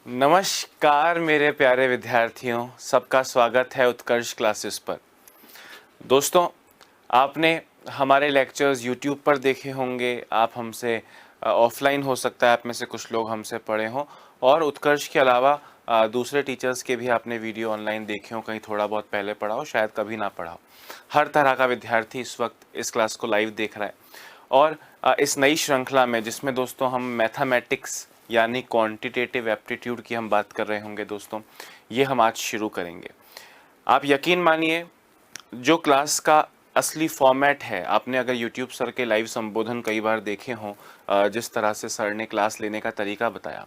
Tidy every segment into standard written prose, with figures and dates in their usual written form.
नमस्कार मेरे प्यारे विद्यार्थियों, सबका स्वागत है उत्कर्ष क्लासेस पर। दोस्तों, आपने हमारे लेक्चर्स यूट्यूब पर देखे होंगे, आप हमसे ऑफलाइन हो सकता है, आप में से कुछ लोग हमसे पढ़े हों, और उत्कर्ष के अलावा दूसरे टीचर्स के भी आपने वीडियो ऑनलाइन देखे हो, कहीं थोड़ा बहुत पहले पढ़ा हो, शायद कभी ना पढ़ा हो। हर तरह का विद्यार्थी इस वक्त इस क्लास को लाइव देख रहा है। और इस नई श्रृंखला में जिसमें दोस्तों हम मैथमेटिक्स यानी क्वांटिटेटिव एप्टीट्यूड की हम बात कर रहे होंगे दोस्तों, ये हम आज शुरू करेंगे। आप यकीन मानिए, जो क्लास का असली फॉर्मेट है, आपने अगर यूट्यूब सर के लाइव संबोधन कई बार देखे हों, जिस तरह से सर ने क्लास लेने का तरीका बताया,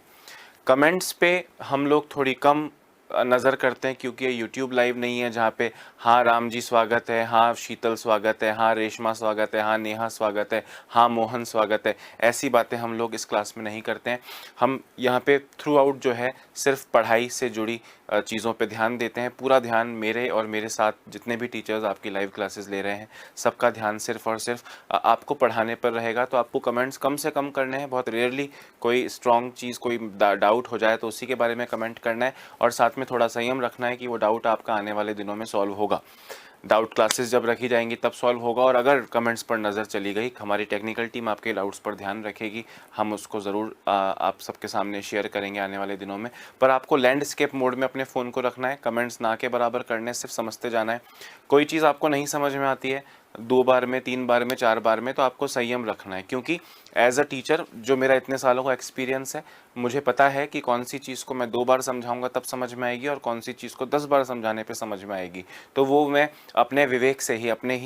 कमेंट्स पे हम लोग थोड़ी कम नज़र करते हैं, क्योंकि ये यूट्यूब लाइव नहीं है जहाँ पे हाँ राम जी स्वागत है, हाँ शीतल स्वागत है, हाँ रेशमा स्वागत है, हाँ नेहा स्वागत है, हाँ मोहन स्वागत है। ऐसी बातें हम लोग इस क्लास में नहीं करते हैं। हम यहाँ पे थ्रू आउट जो है सिर्फ पढ़ाई से जुड़ी चीज़ों पे ध्यान देते हैं। पूरा ध्यान मेरे और मेरे साथ जितने भी टीचर्स आपकी लाइव क्लासेस ले रहे हैं, सबका ध्यान सिर्फ और सिर्फ आपको पढ़ाने पर रहेगा। तो आपको कमेंट्स कम से कम करने हैं, बहुत रेयरली कोई स्ट्रॉन्ग चीज़, कोई डाउट हो जाए तो उसी के बारे में कमेंट करना है, और साथ में थोड़ा संयम रखना है कि वो डाउट आपका आने वाले दिनों में सॉल्व होगा। डाउट क्लासेस जब रखी जाएंगी तब सॉल्व होगा, और अगर कमेंट्स पर नज़र चली गई, हमारी टेक्निकल टीम आपके डाउट्स पर ध्यान रखेगी, हम उसको ज़रूर आप सबके सामने शेयर करेंगे आने वाले दिनों में। पर आपको लैंडस्केप मोड में अपने फ़ोन को रखना है, कमेंट्स ना के बराबर करने, सिर्फ समझते जाना है। कोई चीज़ आपको नहीं समझ में आती है 2 बार में, 3 बार में, 4 बार में, तो आपको संयम रखना है, क्योंकि एज अ टीचर जो मेरा इतने सालों का एक्सपीरियंस है, मुझे पता है कि कौन सी चीज़ को मैं 2 बार समझाऊंगा तब समझ में आएगी, और कौन सी चीज़ को 10 बार समझाने पे समझ में आएगी। तो वो मैं अपने विवेक से ही, अपनी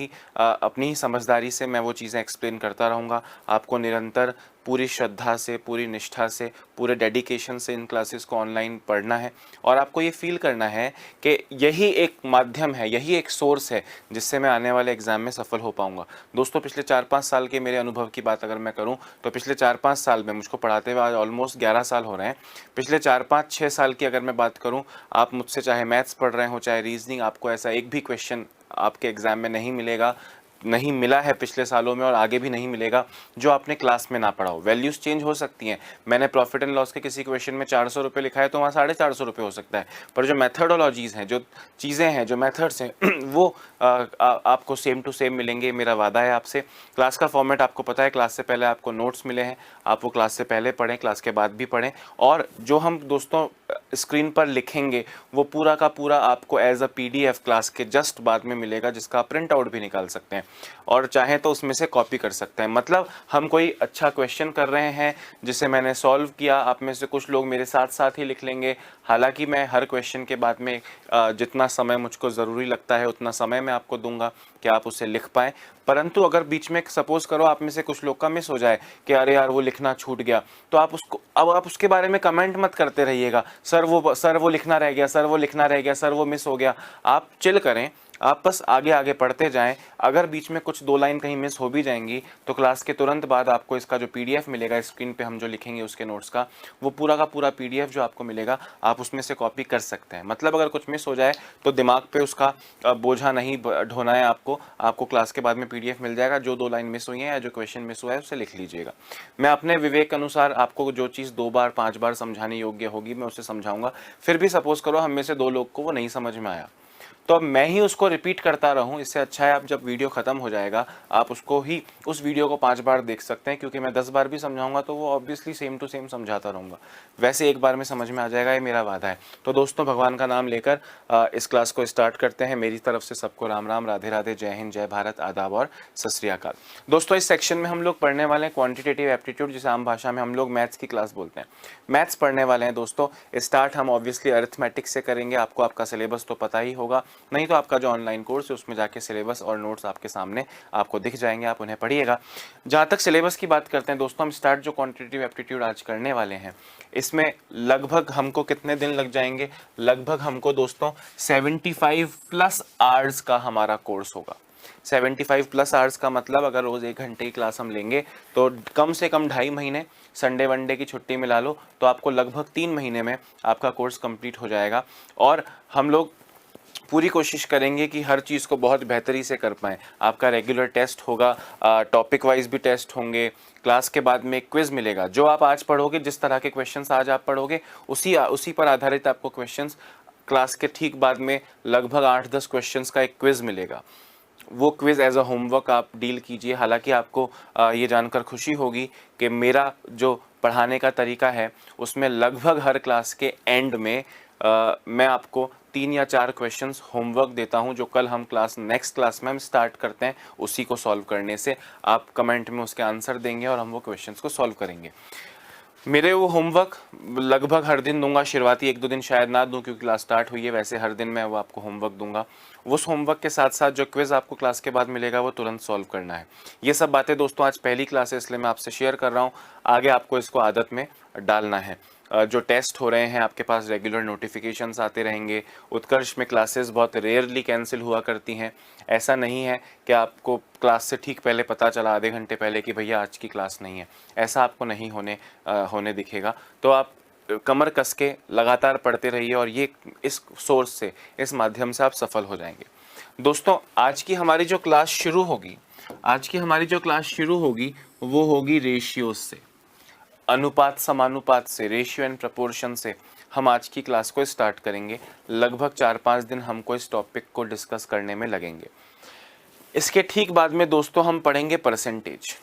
ही समझदारी से मैं वो चीज़ें एक्सप्लेन करता रहूँगा। आपको निरंतर पूरी श्रद्धा से, पूरी निष्ठा से, पूरे डेडिकेशन से इन क्लासेस को ऑनलाइन पढ़ना है, और आपको ये फील करना है कि यही एक माध्यम है, यही एक सोर्स है जिससे मैं आने वाले एग्ज़ाम में सफल हो पाऊंगा। दोस्तों, पिछले 4-5 साल के मेरे अनुभव की बात अगर मैं करूं, तो पिछले 4-5 साल में, मुझको पढ़ाते हुए आज ऑलमोस्ट 11 साल हो रहे हैं, पिछले 4-5-6 साल की अगर मैं बात करूं, आप मुझसे चाहे मैथ्स पढ़ रहे हो, चाहे रीजनिंग, आपको ऐसा एक भी क्वेश्चन आपके एग्ज़ाम में नहीं मिलेगा, नहीं मिला है पिछले सालों में, और आगे भी नहीं मिलेगा, जो आपने क्लास में ना पढ़ा हो। वैल्यूज़ चेंज हो सकती हैं। मैंने प्रॉफिट एंड लॉस के किसी क्वेश्चन में 400 रुपये लिखा है तो वहाँ 450 रुपये हो सकता है, पर जो मैथडोलॉजीज़ हैं, जो चीज़ें हैं, जो मेथड्स हैं वो आपको सेम टू सेम मिलेंगे, मेरा वादा है आपसे। क्लास का फॉर्मेट आपको पता है, क्लास से पहले आपको नोट्स मिले हैं, आप वो क्लास से पहले पढ़ें, क्लास के बाद भी पढ़ें, और जो हम दोस्तों स्क्रीन पर लिखेंगे वो पूरा का पूरा आपको एज अ PDF क्लास के जस्ट बाद में मिलेगा, जिसका आप प्रिंट आउट भी निकाल सकते हैं, और चाहें तो उसमें से कॉपी कर सकते हैं। मतलब हम कोई अच्छा क्वेश्चन कर रहे हैं जिसे मैंने सॉल्व किया, आप में से कुछ लोग मेरे साथ साथ ही लिख लेंगे। हालांकि मैं हर क्वेश्चन के बाद में जितना समय मुझको ज़रूरी लगता है उतना समय मैं आपको दूंगा कि आप उसे लिख पाएँ। परंतु अगर बीच में सपोज़ करो आप में से कुछ लोग का मिस हो जाए कि अरे यार वो लिखना छूट गया, तो आप उसके बारे में कमेंट मत करते रहिएगा, सर वो लिखना रह गया, सर वो लिखना रह गया, सर वो मिस हो गया। आप चिल करें, आप बस आगे आगे पढ़ते जाएं। अगर बीच में कुछ 2 लाइन कहीं मिस हो भी जाएंगी तो क्लास के तुरंत बाद आपको इसका जो PDF मिलेगा, स्क्रीन पे हम जो लिखेंगे उसके नोट्स का, वो पूरा का पूरा PDF जो आपको मिलेगा, आप उसमें से कॉपी कर सकते हैं। मतलब अगर कुछ मिस हो जाए तो दिमाग पे उसका बोझा नहीं ढोना है आपको क्लास के बाद में PDF मिल जाएगा। जो 2 लाइन मिस हुई हैं या जो क्वेश्चन मिस हुआ है उसे लिख लीजिएगा। मैं अपने विवेक अनुसार आपको जो चीज़ 2 बार 5 बार समझाने योग्य होगी मैं उसे समझाऊंगा। फिर भी सपोज करो हम में से 2 लोग को वो नहीं समझ में आया, तो अब मैं ही उसको रिपीट करता रहूं, इससे अच्छा है आप जब वीडियो खत्म हो जाएगा आप उस वीडियो को 5 बार देख सकते हैं, क्योंकि मैं 10 बार भी समझाऊंगा तो वो ऑब्वियसली सेम टू सेम समझाता रहूंगा। वैसे एक बार में समझ में आ जाएगा, ये मेरा वादा है। तो दोस्तों, भगवान का नाम लेकर इस क्लास को स्टार्ट करते हैं। मेरी तरफ से सबको राम राम, राधे राधे, जय हिंद, जय भारत, आदाब और सत श्री अकाल। दोस्तों, इस सेक्शन में हम लोग पढ़ने वाले हैं क्वांटिटेटिव एप्टीट्यूड, जिसे आम भाषा में हम लोग मैथ्स की क्लास बोलते हैं। मैथ्स पढ़ने वाले हैं दोस्तों। स्टार्ट हम ऑब्वियसली अरिथमेटिक से करेंगे। आपको आपका सिलेबस तो पता ही होगा, नहीं तो आपका जो ऑनलाइन कोर्स है उसमें जाके सिलेबस और नोट्स आपके सामने आपको दिख जाएंगे, आप उन्हें पढ़िएगा। जहाँ तक सिलेबस की बात करते हैं दोस्तों, हम स्टार्ट जो क्वांटिटेटिव एप्टीट्यूड आज करने वाले हैं, इसमें लगभग हमको कितने दिन लग जाएंगे? लगभग हमको दोस्तों 75 प्लस आवर्स का हमारा कोर्स होगा। 75 प्लस आवर्स का मतलब अगर रोज़ 1 घंटे की क्लास हम लेंगे तो कम से कम 2.5 महीने, संडे वनडे की छुट्टी मिला लो तो आपको लगभग 3 महीने में आपका कोर्स कंप्लीट हो जाएगा। और हम लोग पूरी कोशिश करेंगे कि हर चीज़ को बहुत बेहतरी से कर पाएँ। आपका रेगुलर टेस्ट होगा, टॉपिक वाइज भी टेस्ट होंगे, क्लास के बाद में एक क्विज़ मिलेगा। जो आप आज पढ़ोगे, जिस तरह के क्वेश्चंस आज आप पढ़ोगे, उसी पर आधारित आपको क्वेश्चंस क्लास के ठीक बाद में लगभग 8-10 क्वेश्चंस का एक क्विज़ मिलेगा। वो क्विज़ एज अ होमवर्क आप डील कीजिए। हालांकि आपको ये जानकर खुशी होगी कि मेरा जो पढ़ाने का तरीका है उसमें लगभग हर क्लास के एंड में मैं आपको 3 या 4 क्वेश्चंस होमवर्क देता हूं, जो कल हम नेक्स्ट क्लास में हम स्टार्ट करते हैं उसी को सॉल्व करने से। आप कमेंट में उसके आंसर देंगे और हम वो क्वेश्चंस को सॉल्व करेंगे। मेरे वो होमवर्क लगभग हर दिन दूंगा, शुरुआती 1-2 दिन शायद ना दूं क्योंकि क्लास स्टार्ट हुई है, वैसे हर दिन मैं वो आपको होमवर्क दूंगा। उस होमवर्क के साथ साथ जो क्विज़ आपको क्लास के बाद मिलेगा वो तुरंत सॉल्व करना है। ये सब बातें दोस्तों आज पहली क्लास है इसलिए मैं आपसे शेयर कर रहा हूँ, आगे आपको इसको आदत में डालना है। जो टेस्ट हो रहे हैं आपके पास रेगुलर नोटिफिकेशंस आते रहेंगे। उत्कर्ष में क्लासेस बहुत रेयरली कैंसिल हुआ करती हैं। ऐसा नहीं है कि आपको क्लास से ठीक पहले पता चला आधे घंटे पहले कि भैया आज की क्लास नहीं है, ऐसा आपको नहीं होने दिखेगा। तो आप कमर कस के लगातार पढ़ते रहिए और ये इस सोर्स से, इस माध्यम से आप सफल हो जाएंगे। दोस्तों आज की हमारी जो क्लास शुरू होगी वो होगी रेशियोज से, अनुपात समानुपात से, रेशियो एंड प्रपोर्शन से हम आज की क्लास को स्टार्ट करेंगे। लगभग 4-5 दिन हमको इस टॉपिक को डिस्कस करने में लगेंगे। इसके ठीक बाद में दोस्तों हम पढ़ेंगे परसेंटेज।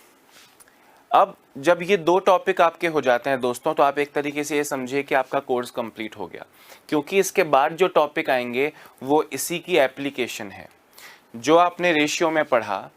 अब जब ये 2 टॉपिक आपके हो जाते हैं दोस्तों, तो आप एक तरीके से ये समझिए कि आपका कोर्स कंप्लीट हो गया, क्योंकि इसके बाद जो टॉपिक आएंगे वो इसी की एप्लीकेशन है। जो आपने रेशियो में पढ़ा,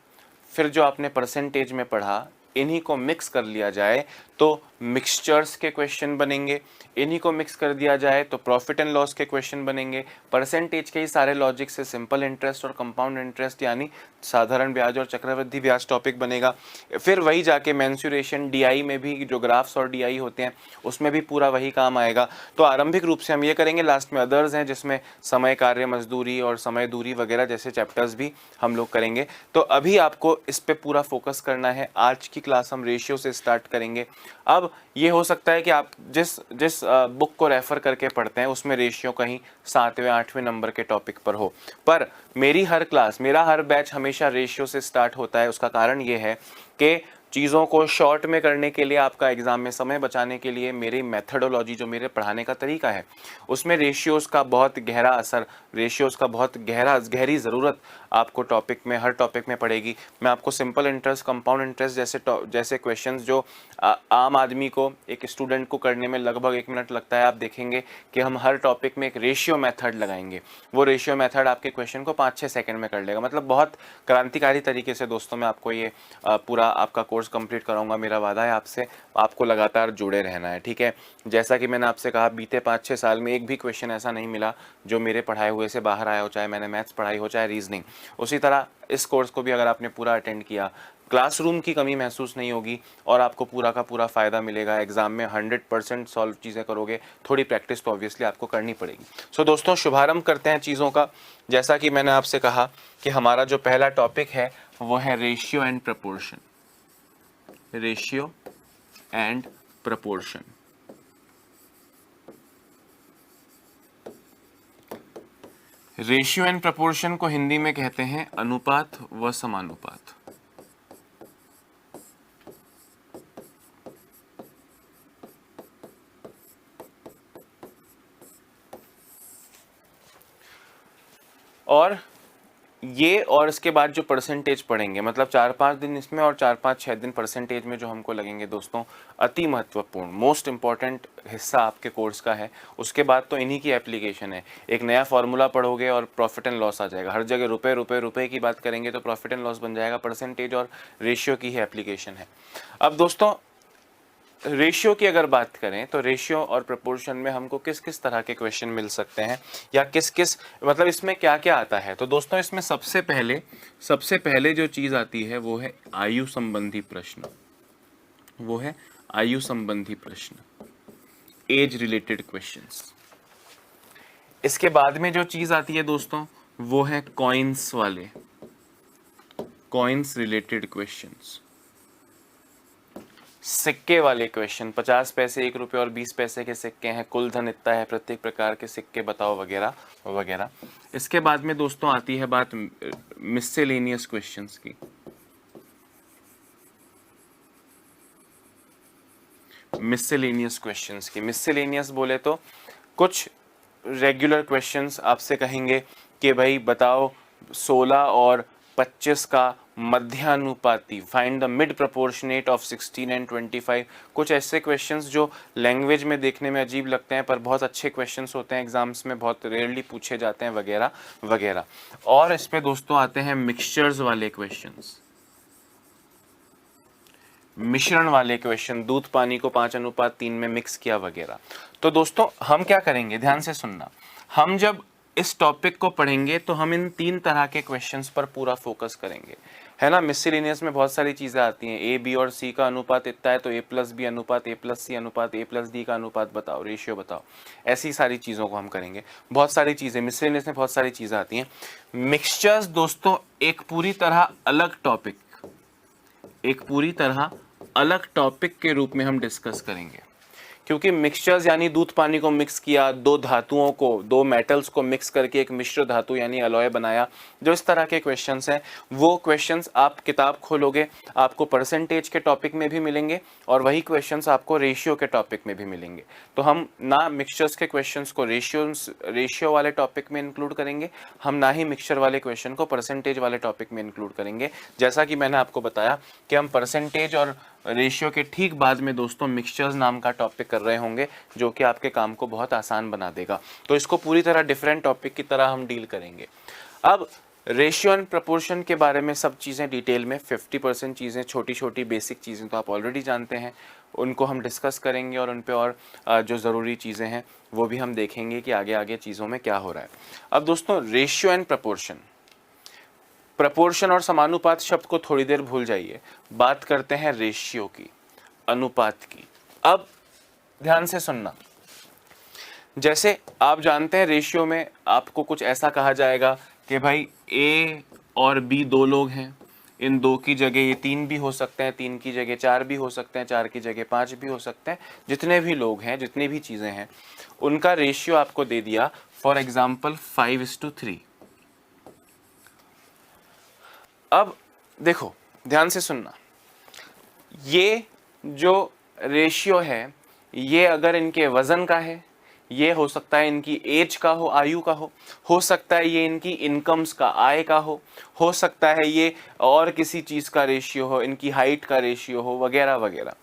फिर जो आपने परसेंटेज में पढ़ा, इन्हीं को मिक्स कर लिया जाए तो मिक्सचर्स के क्वेश्चन बनेंगे, इन्हीं को मिक्स कर दिया जाए तो प्रॉफिट एंड लॉस के क्वेश्चन बनेंगे। परसेंटेज के ही सारे लॉजिक से सिंपल इंटरेस्ट और कंपाउंड इंटरेस्ट यानी साधारण ब्याज और चक्रवृद्धि ब्याज टॉपिक बनेगा। फिर वही जाके मेंसुरेशन, डीआई में भी जो ग्राफ्स और डीआई होते हैं उसमें भी पूरा वही काम आएगा। तो आरंभिक रूप से हम ये करेंगे, लास्ट में अदर्स हैं जिसमें समय, कार्य, मजदूरी और समय दूरी वगैरह जैसे चैप्टर्स भी हम लोग करेंगे। तो अभी आपको इस पे पूरा फोकस करना है। आज की क्लास हम रेशियो से स्टार्ट करेंगे। अब ये हो सकता है कि आप जिस बुक को रेफर करके पढ़ते हैं उसमें रेशियो कहीं 7वें 8वें नंबर के टॉपिक पर हो, पर मेरा हर बैच हमेशा रेशियो से स्टार्ट होता है। उसका कारण ये है कि चीज़ों को शॉर्ट में करने के लिए, आपका एग्जाम में समय बचाने के लिए मेरी मेथडोलॉजी, जो मेरे पढ़ाने का तरीका है, उसमें रेशियोज़ का बहुत गहरा असर, रेशियोज़ का बहुत गहरी ज़रूरत आपको हर टॉपिक में पड़ेगी। मैं आपको सिंपल इंटरेस्ट, कंपाउंड इंटरेस्ट जैसे क्वेश्चंस जो आम आदमी को, एक स्टूडेंट को करने में लगभग 1 मिनट लगता है, आप देखेंगे कि हम हर टॉपिक में एक रेशियो मेथड लगाएंगे। वो रेशियो मेथड आपके क्वेश्चन को 5-6 सेकंड में कर लेगा। मतलब बहुत क्रांतिकारी तरीके से दोस्तों मैं आपको ये पूरा आपका कोर्स कंप्लीट कराऊंगा। मेरा वादा है आपसे, आपको लगातार जुड़े रहना है, ठीक है। जैसा कि मैंने आपसे कहा, बीते 5-6 साल में एक भी क्वेश्चन ऐसा नहीं मिला जो मेरे पढ़ाए हुए से बाहर आया हो, चाहे मैंने मैथ्स पढ़ाई हो, चाहे रीजनिंग। उसी तरह इस कोर्स को भी अगर आपने पूरा अटेंड किया, क्लासरूम की कमी महसूस नहीं होगी और आपको पूरा का पूरा फ़ायदा मिलेगा। एग्जाम में 100% सॉल्व चीज़ें करोगे। थोड़ी प्रैक्टिस तो ऑब्वियसली आपको करनी पड़ेगी। सो दोस्तों शुभारंभ करते हैं चीज़ों का। जैसा कि मैंने आपसे कहा कि हमारा जो पहला टॉपिक है वो है ratio and proportion. Ratio and proportion. Ratio and proportion को हिंदी में कहते हैं अनुपात व समानुपात। और इसके बाद जो परसेंटेज पढ़ेंगे, मतलब 4-5 दिन इसमें और 4-5-6 दिन परसेंटेज में जो हमको लगेंगे दोस्तों, अति महत्वपूर्ण, मोस्ट इंपॉर्टेंट हिस्सा आपके कोर्स का है। उसके बाद तो इन्हीं की एप्लीकेशन है। एक नया फार्मूला पढ़ोगे और प्रॉफिट एंड लॉस आ जाएगा। हर जगह रुपए रुपए रुपए की बात करेंगे तो प्रॉफिट एंड लॉस बन जाएगा। परसेंटेज और रेशियो की ही एप्लीकेशन है। अब दोस्तों रेशियो की अगर बात करें तो रेशियो और प्रपोर्शन में हमको किस किस तरह के क्वेश्चन मिल सकते हैं, या मतलब इसमें क्या क्या आता है। तो दोस्तों इसमें सबसे पहले जो चीज़ आती है वो है आयु संबंधी प्रश्न। वो है आयु संबंधी प्रश्न, एज रिलेटेड क्वेश्चंस। इसके बाद में जो चीज़ आती है दोस्तों वो है कॉइन्स वाले, कॉइन्स रिलेटेड क्वेश्चंस। सिक्के वाले क्वेश्चन, 50 पैसे, 1 रुपये और 20 पैसे के सिक्के हैं, कुल धन इतना है, प्रत्येक प्रकार के सिक्के बताओ, वगैरह वगैरह। इसके बाद में दोस्तों आती है बात मिससेलेनियस क्वेश्चंस की। मिससेलेनियस क्वेश्चंस की, मिससेलेनियस बोले तो कुछ रेगुलर क्वेश्चंस आपसे कहेंगे कि भाई बताओ 16 और 25 का मध्यानुपाती, find the mid proportionate of 16 and 25। कुछ ऐसे क्वेश्चंस जो लैंग्वेज में देखने में अजीब लगते हैं पर बहुत अच्छे क्वेश्चंस होते हैं, एग्जाम्स में बहुत रेयरली पूछे जाते हैं, वगैरह वगैरह। और इस पे दोस्तों आते हैं मिक्सचर्स वाले क्वेश्चंस, मिश्रण वाले क्वेश्चन, दूध पानी को 5:3 में मिक्स किया वगैरह। तो दोस्तों हम क्या करेंगे, ध्यान से सुनना, हम जब इस टॉपिक को पढ़ेंगे तो हम इन 3 तरह के क्वेश्चंस पर पूरा फोकस करेंगे, है ना। मिससेलेनियस में बहुत सारी चीज़ें आती हैं, ए बी और सी का अनुपात इतना है तो A+B अनुपात, A+C अनुपात, A+D का अनुपात बताओ, रेशियो बताओ, ऐसी सारी चीज़ों को हम करेंगे। बहुत सारी चीज़ें मिससेलेनियस में, बहुत सारी चीज़ें आती हैं। मिक्सचर्स दोस्तों एक पूरी तरह अलग टॉपिक, एक पूरी तरह अलग टॉपिक के रूप में हम डिस्कस करेंगे, क्योंकि मिक्सचर्स यानी दूध पानी को मिक्स किया, 2 धातुओं को, 2 मेटल्स को मिक्स करके एक मिश्र धातु यानी अलॉय बनाया, जो इस तरह के क्वेश्चंस हैं, वो क्वेश्चंस आप किताब खोलोगे आपको परसेंटेज के टॉपिक में भी मिलेंगे और वही क्वेश्चंस आपको रेशियो के टॉपिक में भी मिलेंगे। तो हम ना मिक्सचर्स के क्वेश्चंस को रेशियो वाले टॉपिक में इंक्लूड करेंगे, हम ना ही मिक्सचर वाले क्वेश्चन को परसेंटेज वाले टॉपिक में इंक्लूड करेंगे। जैसा कि मैंने आपको बताया कि हम परसेंटेज और रेशियो के ठीक बाद में दोस्तों मिक्सचर्स नाम का टॉपिक कर रहे होंगे, जो कि आपके काम को बहुत आसान बना देगा। तो इसको पूरी तरह डिफरेंट टॉपिक की तरह हम डील करेंगे। अब रेशियो एंड प्रपोर्शन के बारे में सब चीज़ें डिटेल में, 50% चीज़ें, छोटी छोटी बेसिक चीज़ें तो आप ऑलरेडी जानते हैं, उनको हम डिस्कस करेंगे और उन पे और जो ज़रूरी चीज़ें हैं वो भी हम देखेंगे कि आगे आगे चीज़ों में क्या हो रहा है। अब दोस्तों रेशियो एंड प्रपोर्शन, प्रपोर्शन और समानुपात शब्द को थोड़ी देर भूल जाइए, बात करते हैं रेशियो की, अनुपात की। अब ध्यान से सुनना, जैसे आप जानते हैं रेशियो में आपको कुछ ऐसा कहा जाएगा कि भाई ए और बी 2 लोग हैं, इन 2 की जगह ये 3 भी हो सकते हैं, 3 की जगह 4 भी हो सकते हैं, 4 की जगह 5 भी हो सकते हैं, जितने भी लोग हैं, जितनी भी चीज़ें हैं, उनका रेशियो आपको दे दिया, फॉर एग्जाम्पल 5:3। अब देखो ध्यान से सुनना, ये जो रेशियो है ये अगर इनके वजन का है, ये हो सकता है इनकी एज का हो, आयु का हो सकता है ये इनकी इनकम्स का, आय का हो सकता है ये और किसी चीज़ का रेशियो हो, इनकी हाइट का रेशियो हो, वगैरह वगैरह।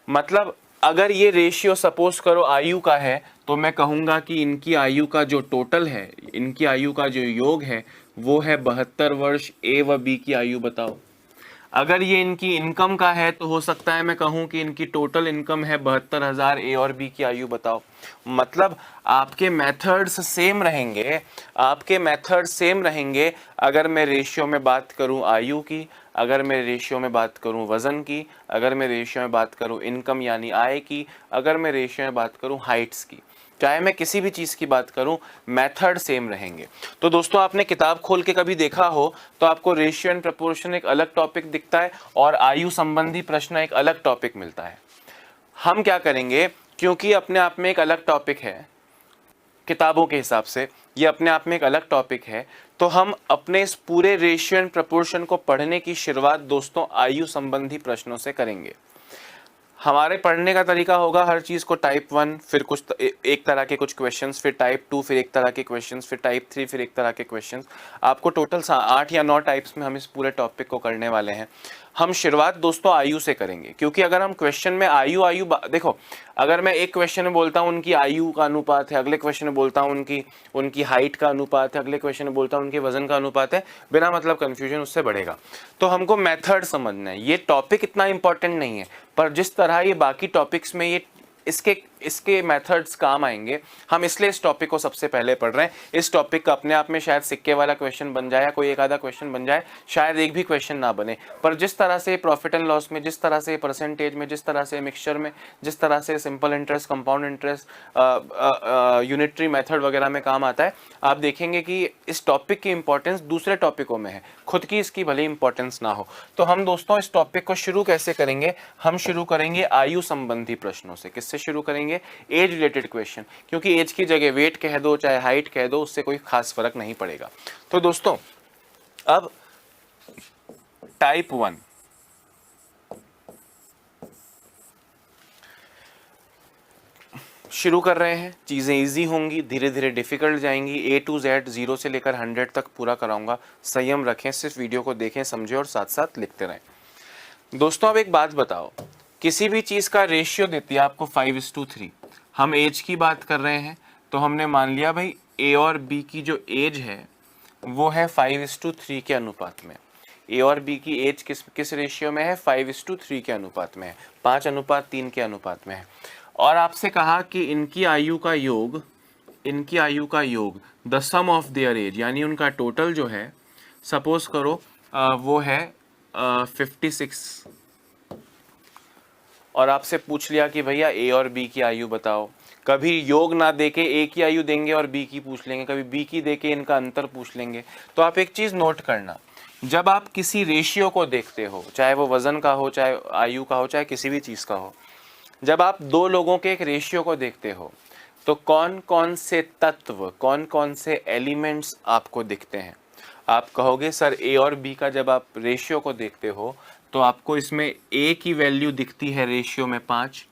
मतलब अगर ये रेशियो सपोज करो आयु का है तो मैं कहूँगा कि इनकी आयु का जो टोटल है, इनकी आयु का जो योग है वो है 72 वर्ष। ए व बी की आयु बताओ। अगर ये इनकी इनकम का है तो हो सकता है मैं कहूँ कि इनकी टोटल इनकम है 72,000। ए और बी की आयु बताओ। मतलब आपके मेथड्स सेम रहेंगे, आपके मेथड सेम रहेंगे अगर मैं रेशियो में बात करूँ आयु की, अगर मैं रेशियो में बात करूँ वज़न की, अगर मैं रेशियो में बात करूँ इनकम यानी आय की, अगर मैं रेशियो में बात करूँ हाइट्स की। चाहे मैं किसी भी चीज़ की बात करूं, मेथड सेम रहेंगे। तो दोस्तों आपने किताब खोल के कभी देखा हो तो आपको रेशियो एंड प्रपोर्शन एक अलग टॉपिक दिखता है और आयु संबंधी प्रश्न एक अलग टॉपिक मिलता है। हम क्या करेंगे, क्योंकि अपने आप में एक अलग टॉपिक है, किताबों के हिसाब से ये अपने आप में एक अलग टॉपिक है, तो हम अपने इस पूरे रेशियो एंड प्रपोर्शन को पढ़ने की शुरुआत दोस्तों आयु संबंधी प्रश्नों से करेंगे। हमारे पढ़ने का तरीका होगा हर चीज़ को टाइप 1, फिर कुछ एक तरह के कुछ क्वेश्चंस, फिर टाइप 2, फिर एक तरह के क्वेश्चंस, फिर टाइप 3, फिर एक तरह के क्वेश्चंस। आपको टोटल 8 या 9 टाइप्स में हम इस पूरे टॉपिक को करने वाले हैं। हम शुरुआत दोस्तों आयु से करेंगे, क्योंकि अगर हम क्वेश्चन में आयु देखो, अगर मैं एक क्वेश्चन में बोलता हूँ उनकी आयु का अनुपात है, अगले क्वेश्चन में बोलता हूँ उनकी हाइट का अनुपात है, अगले क्वेश्चन में बोलता हूँ उनके वजन का अनुपात है, बिना मतलब कन्फ्यूजन उससे बढ़ेगा। तो हमको मेथड समझना है। ये टॉपिक इतना इंपॉर्टेंट नहीं है, पर जिस तरह ये बाकी टॉपिक्स में ये इसके इसके मेथड्स काम आएंगे। हम इसलिए इस टॉपिक को सबसे पहले पढ़ रहे हैं। इस टॉपिक का अपने आप में शायद सिक्के वाला क्वेश्चन बन जाए या कोई एक आधा क्वेश्चन बन जाए, शायद एक भी क्वेश्चन ना बने, पर जिस तरह से प्रॉफिट एंड लॉस में, जिस तरह से परसेंटेज में, जिस तरह से मिक्सचर में, जिस तरह से simple interest, compound interest, unitary method वगैरह में काम आता है, आप देखेंगे कि इस टॉपिक की इंपॉर्टेंस दूसरे टॉपिकों में है, खुद की इसकी भले इंपॉर्टेंस ना हो। तो हम दोस्तों इस टॉपिक को शुरू कैसे करेंगे? हम शुरू करेंगे आयु संबंधी प्रश्नों से। किससे शुरू करेंगे? एज रिलेटेड क्वेश्चन, क्योंकि एज की जगह वेट कह दो चाहे हाइट कह दो, उससे कोई खास फर्क नहीं पड़ेगा। तो दोस्तों अब टाइप 1, शुरू कर रहे हैं। चीज़ें इजी होंगी, धीरे धीरे डिफिकल्ट जाएंगी। A to Z 0 से लेकर 100 तक पूरा कराऊंगा। संयम रखें, सिर्फ वीडियो को देखें, समझें और साथ साथ लिखते रहें। दोस्तों अब एक बात बताओ, किसी भी चीज़ का रेशियो देती है आपको 5:3। हम एज की बात कर रहे हैं, तो हमने मान लिया भाई A और B की जो एज है वो है 5:3 के अनुपात में। A और B की एज किस रेशियो में है? 5:3 के अनुपात में है, 5:3 के अनुपात में है। और आपसे कहा कि इनकी आयु का योग, the sum of their age, यानी उनका टोटल जो है, सपोज करो वो है 56, और आपसे पूछ लिया कि भैया A और B की आयु बताओ। कभी योग ना देके A की आयु देंगे और B की पूछ लेंगे, कभी B की देके इनका अंतर पूछ लेंगे। तो आप एक चीज़ नोट करना, जब आप किसी रेशियो को देखते हो, चाहे वो वजन का हो, चाहे आयु का हो, चाहे किसी भी चीज़ का हो, जब आप दो लोगों के एक रेशियो को देखते हो, तो कौन कौन से तत्व, कौन कौन से एलिमेंट्स आपको दिखते हैं? आप कहोगे सर A और B का जब आप रेशियो को देखते हो तो आपको इसमें A की वैल्यू दिखती है रेशियो में 5,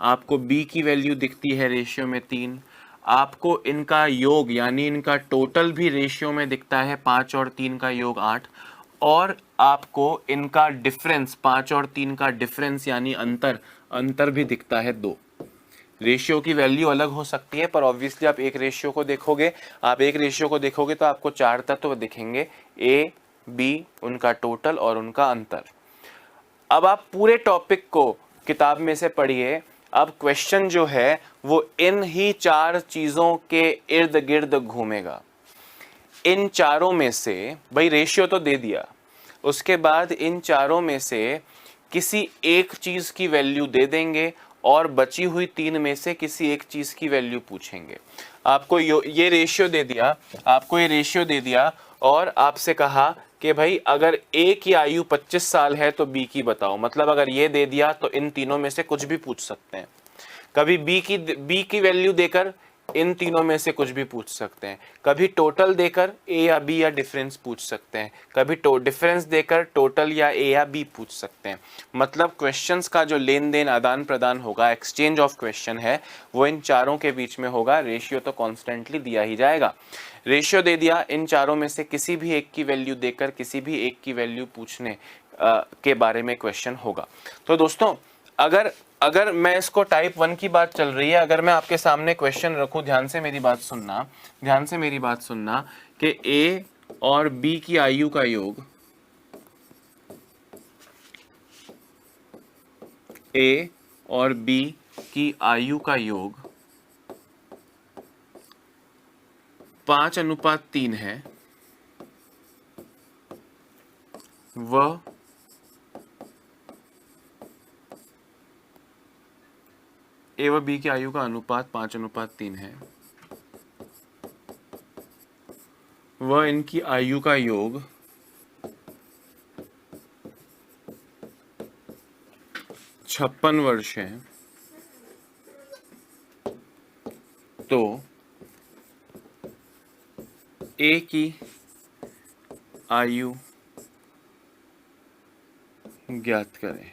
आपको B की वैल्यू दिखती है रेशियो में 3, आपको इनका योग यानी इनका टोटल भी रेशियो में दिखता है 5 और 3 का योग 8, और आपको इनका डिफरेंस, 5 और 3 का डिफरेंस यानी अंतर भी दिखता है 2। रेशियो की वैल्यू अलग हो सकती है, पर ऑब्वियसली आप एक रेशियो को देखोगे, तो आपको 4 तत्व दिखेंगे, A, B, उनका टोटल और उनका अंतर। अब आप पूरे टॉपिक को किताब में से पढ़िए। अब क्वेश्चन जो है वो इन ही 4 चीजों के इर्द गिर्द घूमेगा। इन चारों में से, भाई रेशियो तो दे दिया, उसके बाद इन चारों में से किसी एक चीज की वैल्यू दे देंगे और बची हुई 3 में से किसी एक चीज की वैल्यू पूछेंगे। आपको ये रेशियो दे दिया, और आपसे कहा कि भाई अगर A की आयु 25 साल है तो B की बताओ। मतलब अगर ये दे दिया तो इन तीनों में से कुछ भी पूछ सकते हैं। कभी B की वैल्यू देकर इन तीनों में से कुछ भी पूछ सकते हैं। कभी टोटल देकर A या B या डिफरेंस पूछ सकते हैं। कभी डिफरेंस देकर टोटल या A या B पूछ सकते हैं। मतलब क्वेश्चंस का जो लेन देन, आदान प्रदान होगा, एक्सचेंज ऑफ क्वेश्चन है, वो इन चारों के बीच में होगा। रेशियो तो कॉन्स्टेंटली दिया ही जाएगा। रेशियो दे दिया, इन चारों में से किसी भी एक की वैल्यू देकर किसी भी एक की वैल्यू पूछने के बारे में क्वेश्चन होगा। तो दोस्तों अगर मैं इसको टाइप 1 की बात चल रही है, अगर मैं आपके सामने क्वेश्चन रखूं, ध्यान से मेरी बात सुनना कि A और B की आयु का योग, A और B की आयु का योग 5:3 है, वह A व B की आयु का अनुपात 5:3 है, वह इनकी आयु का योग 56 वर्ष है, तो A की आयु ज्ञात करें।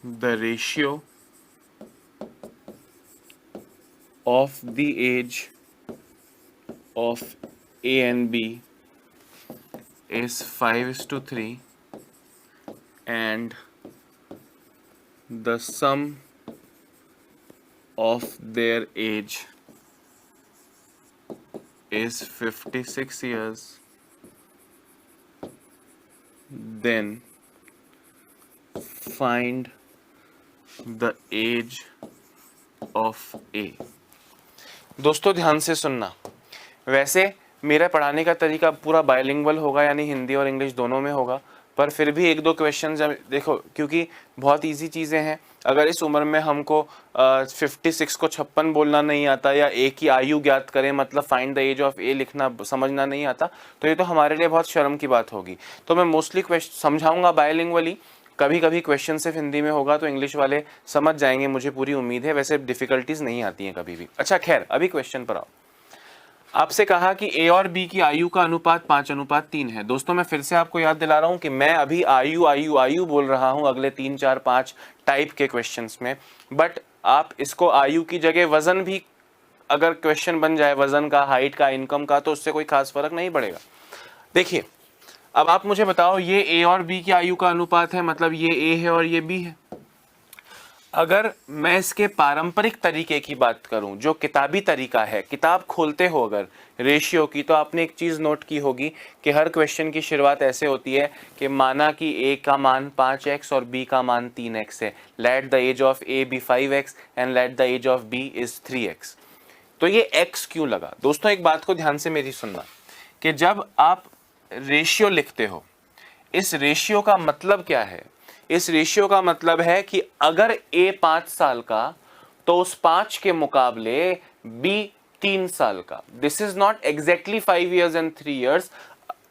The ratio of the age of A and B is 5:3, and the sum of their age is 56 years. Then find the age of A. दोस्तों ध्यान से सुनना, वैसे मेरा पढ़ाने का तरीका पूरा बायलिंगुअल होगा, यानी हिंदी और इंग्लिश दोनों में होगा, पर फिर भी एक दो क्वेश्चन जब देखो, क्योंकि बहुत इजी चीज़ें हैं। अगर इस उम्र में हमको 56 को 56 बोलना नहीं आता, या ए की आयु ज्ञात करें मतलब फाइंड द एज ऑफ ए लिखना समझना नहीं आता, तो ये तो हमारे लिए बहुत शर्म की बात होगी। तो मैं मोस्टली क्वेश्चन समझाऊंगा बायलिंगुअली, कभी कभी क्वेश्चन सिर्फ हिंदी में होगा तो इंग्लिश वाले समझ जाएंगे, मुझे पूरी उम्मीद है। वैसे डिफिकल्टीज नहीं आती हैं कभी भी। अच्छा खैर, अभी क्वेश्चन पर आओ। आपसे कहा कि ए और बी की आयु का अनुपात 5:3 है। दोस्तों मैं फिर से आपको याद दिला रहा हूं कि मैं अभी आयु आयु आयु बोल रहा हूं अगले 3 4 5 टाइप के क्वेश्चंस में, बट आप इसको आयु की जगह वजन भी अगर क्वेश्चन बन जाए, वजन का, हाइट का, इनकम का, तो उससे कोई खास फर्क नहीं पड़ेगा। देखिए अब आप मुझे बताओ, ये ए और बी की आयु का अनुपात है, मतलब ये ए है और ये बी है। अगर मैं इसके पारंपरिक तरीके की बात करूं, जो किताबी तरीका है, किताब खोलते हो अगर रेशियो की, तो आपने एक चीज़ नोट की होगी कि हर क्वेश्चन की शुरुआत ऐसे होती है कि माना कि ए का मान 5x और बी का मान 3x है, let the age of A B 5x and let the age of B is 3x। तो ये x क्यों लगा? दोस्तों एक बात को ध्यान से मेरी सुनना, कि जब आप रेशियो लिखते हो, इस रेशियो का मतलब क्या है? इस रेशियो का मतलब है कि अगर ए 5 साल का, तो उस 5 के मुकाबले बी 3 साल का। This is not exactly 5 years and 3 years,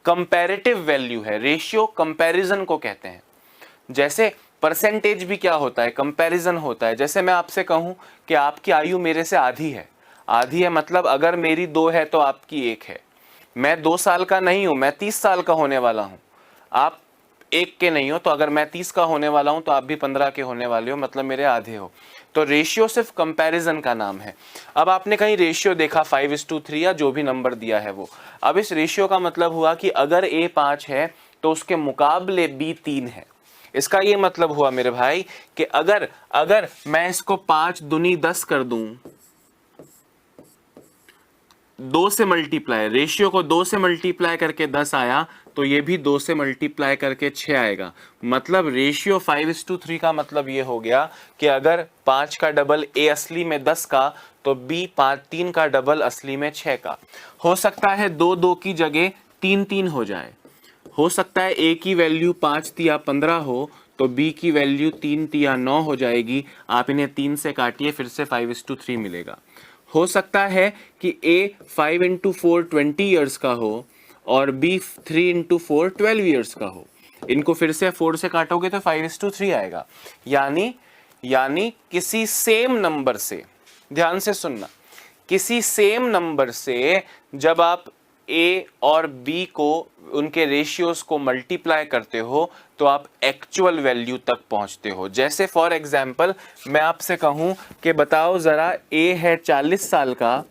comparative value है। रेशियो कंपैरिजन को कहते हैं। जैसे परसेंटेज भी क्या होता है? कंपैरिजन होता है। जैसे मैं आपसे कहूं कि आपकी आयु मेरे से आधी है, आधी है मतलब अगर मेरी 2 है तो आपकी 1 है। मैं 2 साल का नहीं हूं, मैं 30 साल का होने वाला हूं, आप 1 के नहीं हो, तो अगर मैं 30 का होने वाला हूं तो आप भी 15 के होने वाले हो, मतलब मेरे आधे हो। तो रेशियो सिर्फ कंपैरिजन का नाम है। अब आपने कहीं रेशियो देखा 5:3 या जो भी नंबर दिया है वो, अब इस रेशियो का मतलब हुआ कि अगर ए 5 है तो उसके मुकाबले बी 3 है। इसका ये मतलब हुआ मेरे भाई कि अगर अगर मैं इसको 5 दूनी 10 कर दूं, 2 से मल्टीप्लाई, रेशियो को 2 से मल्टीप्लाई करके 10 आया, तो ये भी 2 से मल्टीप्लाई करके 6 आएगा। मतलब रेशियो 5:3 का मतलब ये हो गया कि अगर 5 का डबल ए असली में 10 का, तो बी 3 का डबल असली में 6 का। हो सकता है 2 2 की जगह 3 3 हो जाए, हो सकता है ए की वैल्यू 5 तिया 15 हो, तो बी की वैल्यू 3 तिया 9 हो जाएगी। आप इन्हें 3 से काटिए, फिर से 5:3 मिलेगा। हो सकता है कि ए 5 × 4 20 ईयर्स का हो और बी 3 × 4 12 ईयर्स का हो। इनको फिर से 4 से काटोगे तो 5:3 आएगा। यानी किसी सेम नंबर से, ध्यान से सुनना, किसी सेम नंबर से जब आप ए और बी को, उनके रेशियोज को मल्टीप्लाई करते हो, तो आप एक्चुअल वैल्यू तक पहुंचते हो। जैसे फॉर एग्जांपल मैं आपसे कहूं कि बताओ जरा, ए है 40 साल का,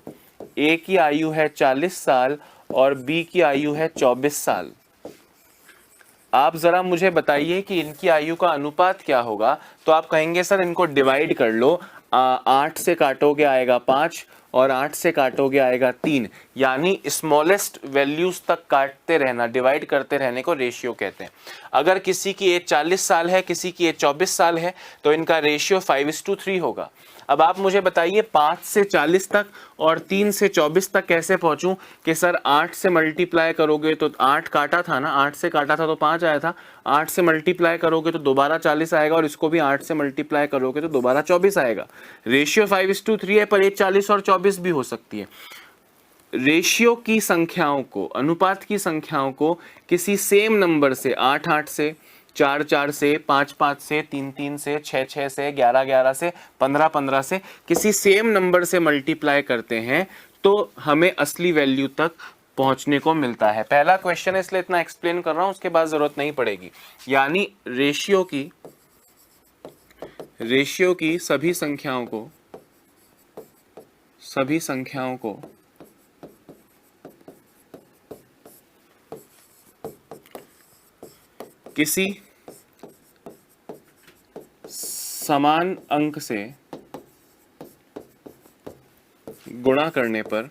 ए की आयु है 40 साल और बी की आयु है 24 साल। आप जरा मुझे बताइए कि इनकी आयु का अनुपात क्या होगा? तो आप कहेंगे सर इनको डिवाइड कर लो, 8 से काटोगे आएगा 5 और 8 से काटोगे आएगा 3। यानी स्मॉलेस्ट वैल्यूज तक काटते रहना, डिवाइड करते रहने को रेशियो कहते हैं। अगर किसी की एज 40 साल है, किसी की एज 24 साल है, तो इनका रेशियो 5:3 होगा। अब आप मुझे बताइए 5 से 40 तक और 3 से 24 तक कैसे पहुंचूं? कि सर 8 से मल्टीप्लाई करोगे तो 8 काटा था ना, 8 से काटा था तो 5 आया था, 8 से मल्टीप्लाई करोगे तो दोबारा 40 आएगा और इसको भी 8 से मल्टीप्लाई करोगे तो दोबारा 24 आएगा। रेशियो 5:3 है, पर ये 40 और 24 भी हो सकती है। रेशियो की संख्याओं को, अनुपात की संख्याओं को किसी सेम नंबर से, 8 8 से, 4 4 से, 5 5 से, 3 3 से, 6 6 से, 11 11 से, 15 15 से, किसी सेम नंबर से मल्टीप्लाई करते हैं तो हमें असली वैल्यू तक पहुंचने को मिलता है। पहला क्वेश्चन है इसलिए इतना एक्सप्लेन कर रहा हूं, उसके बाद जरूरत नहीं पड़ेगी। यानी रेशियो की सभी संख्याओं को किसी समान अंक से गुणा करने पर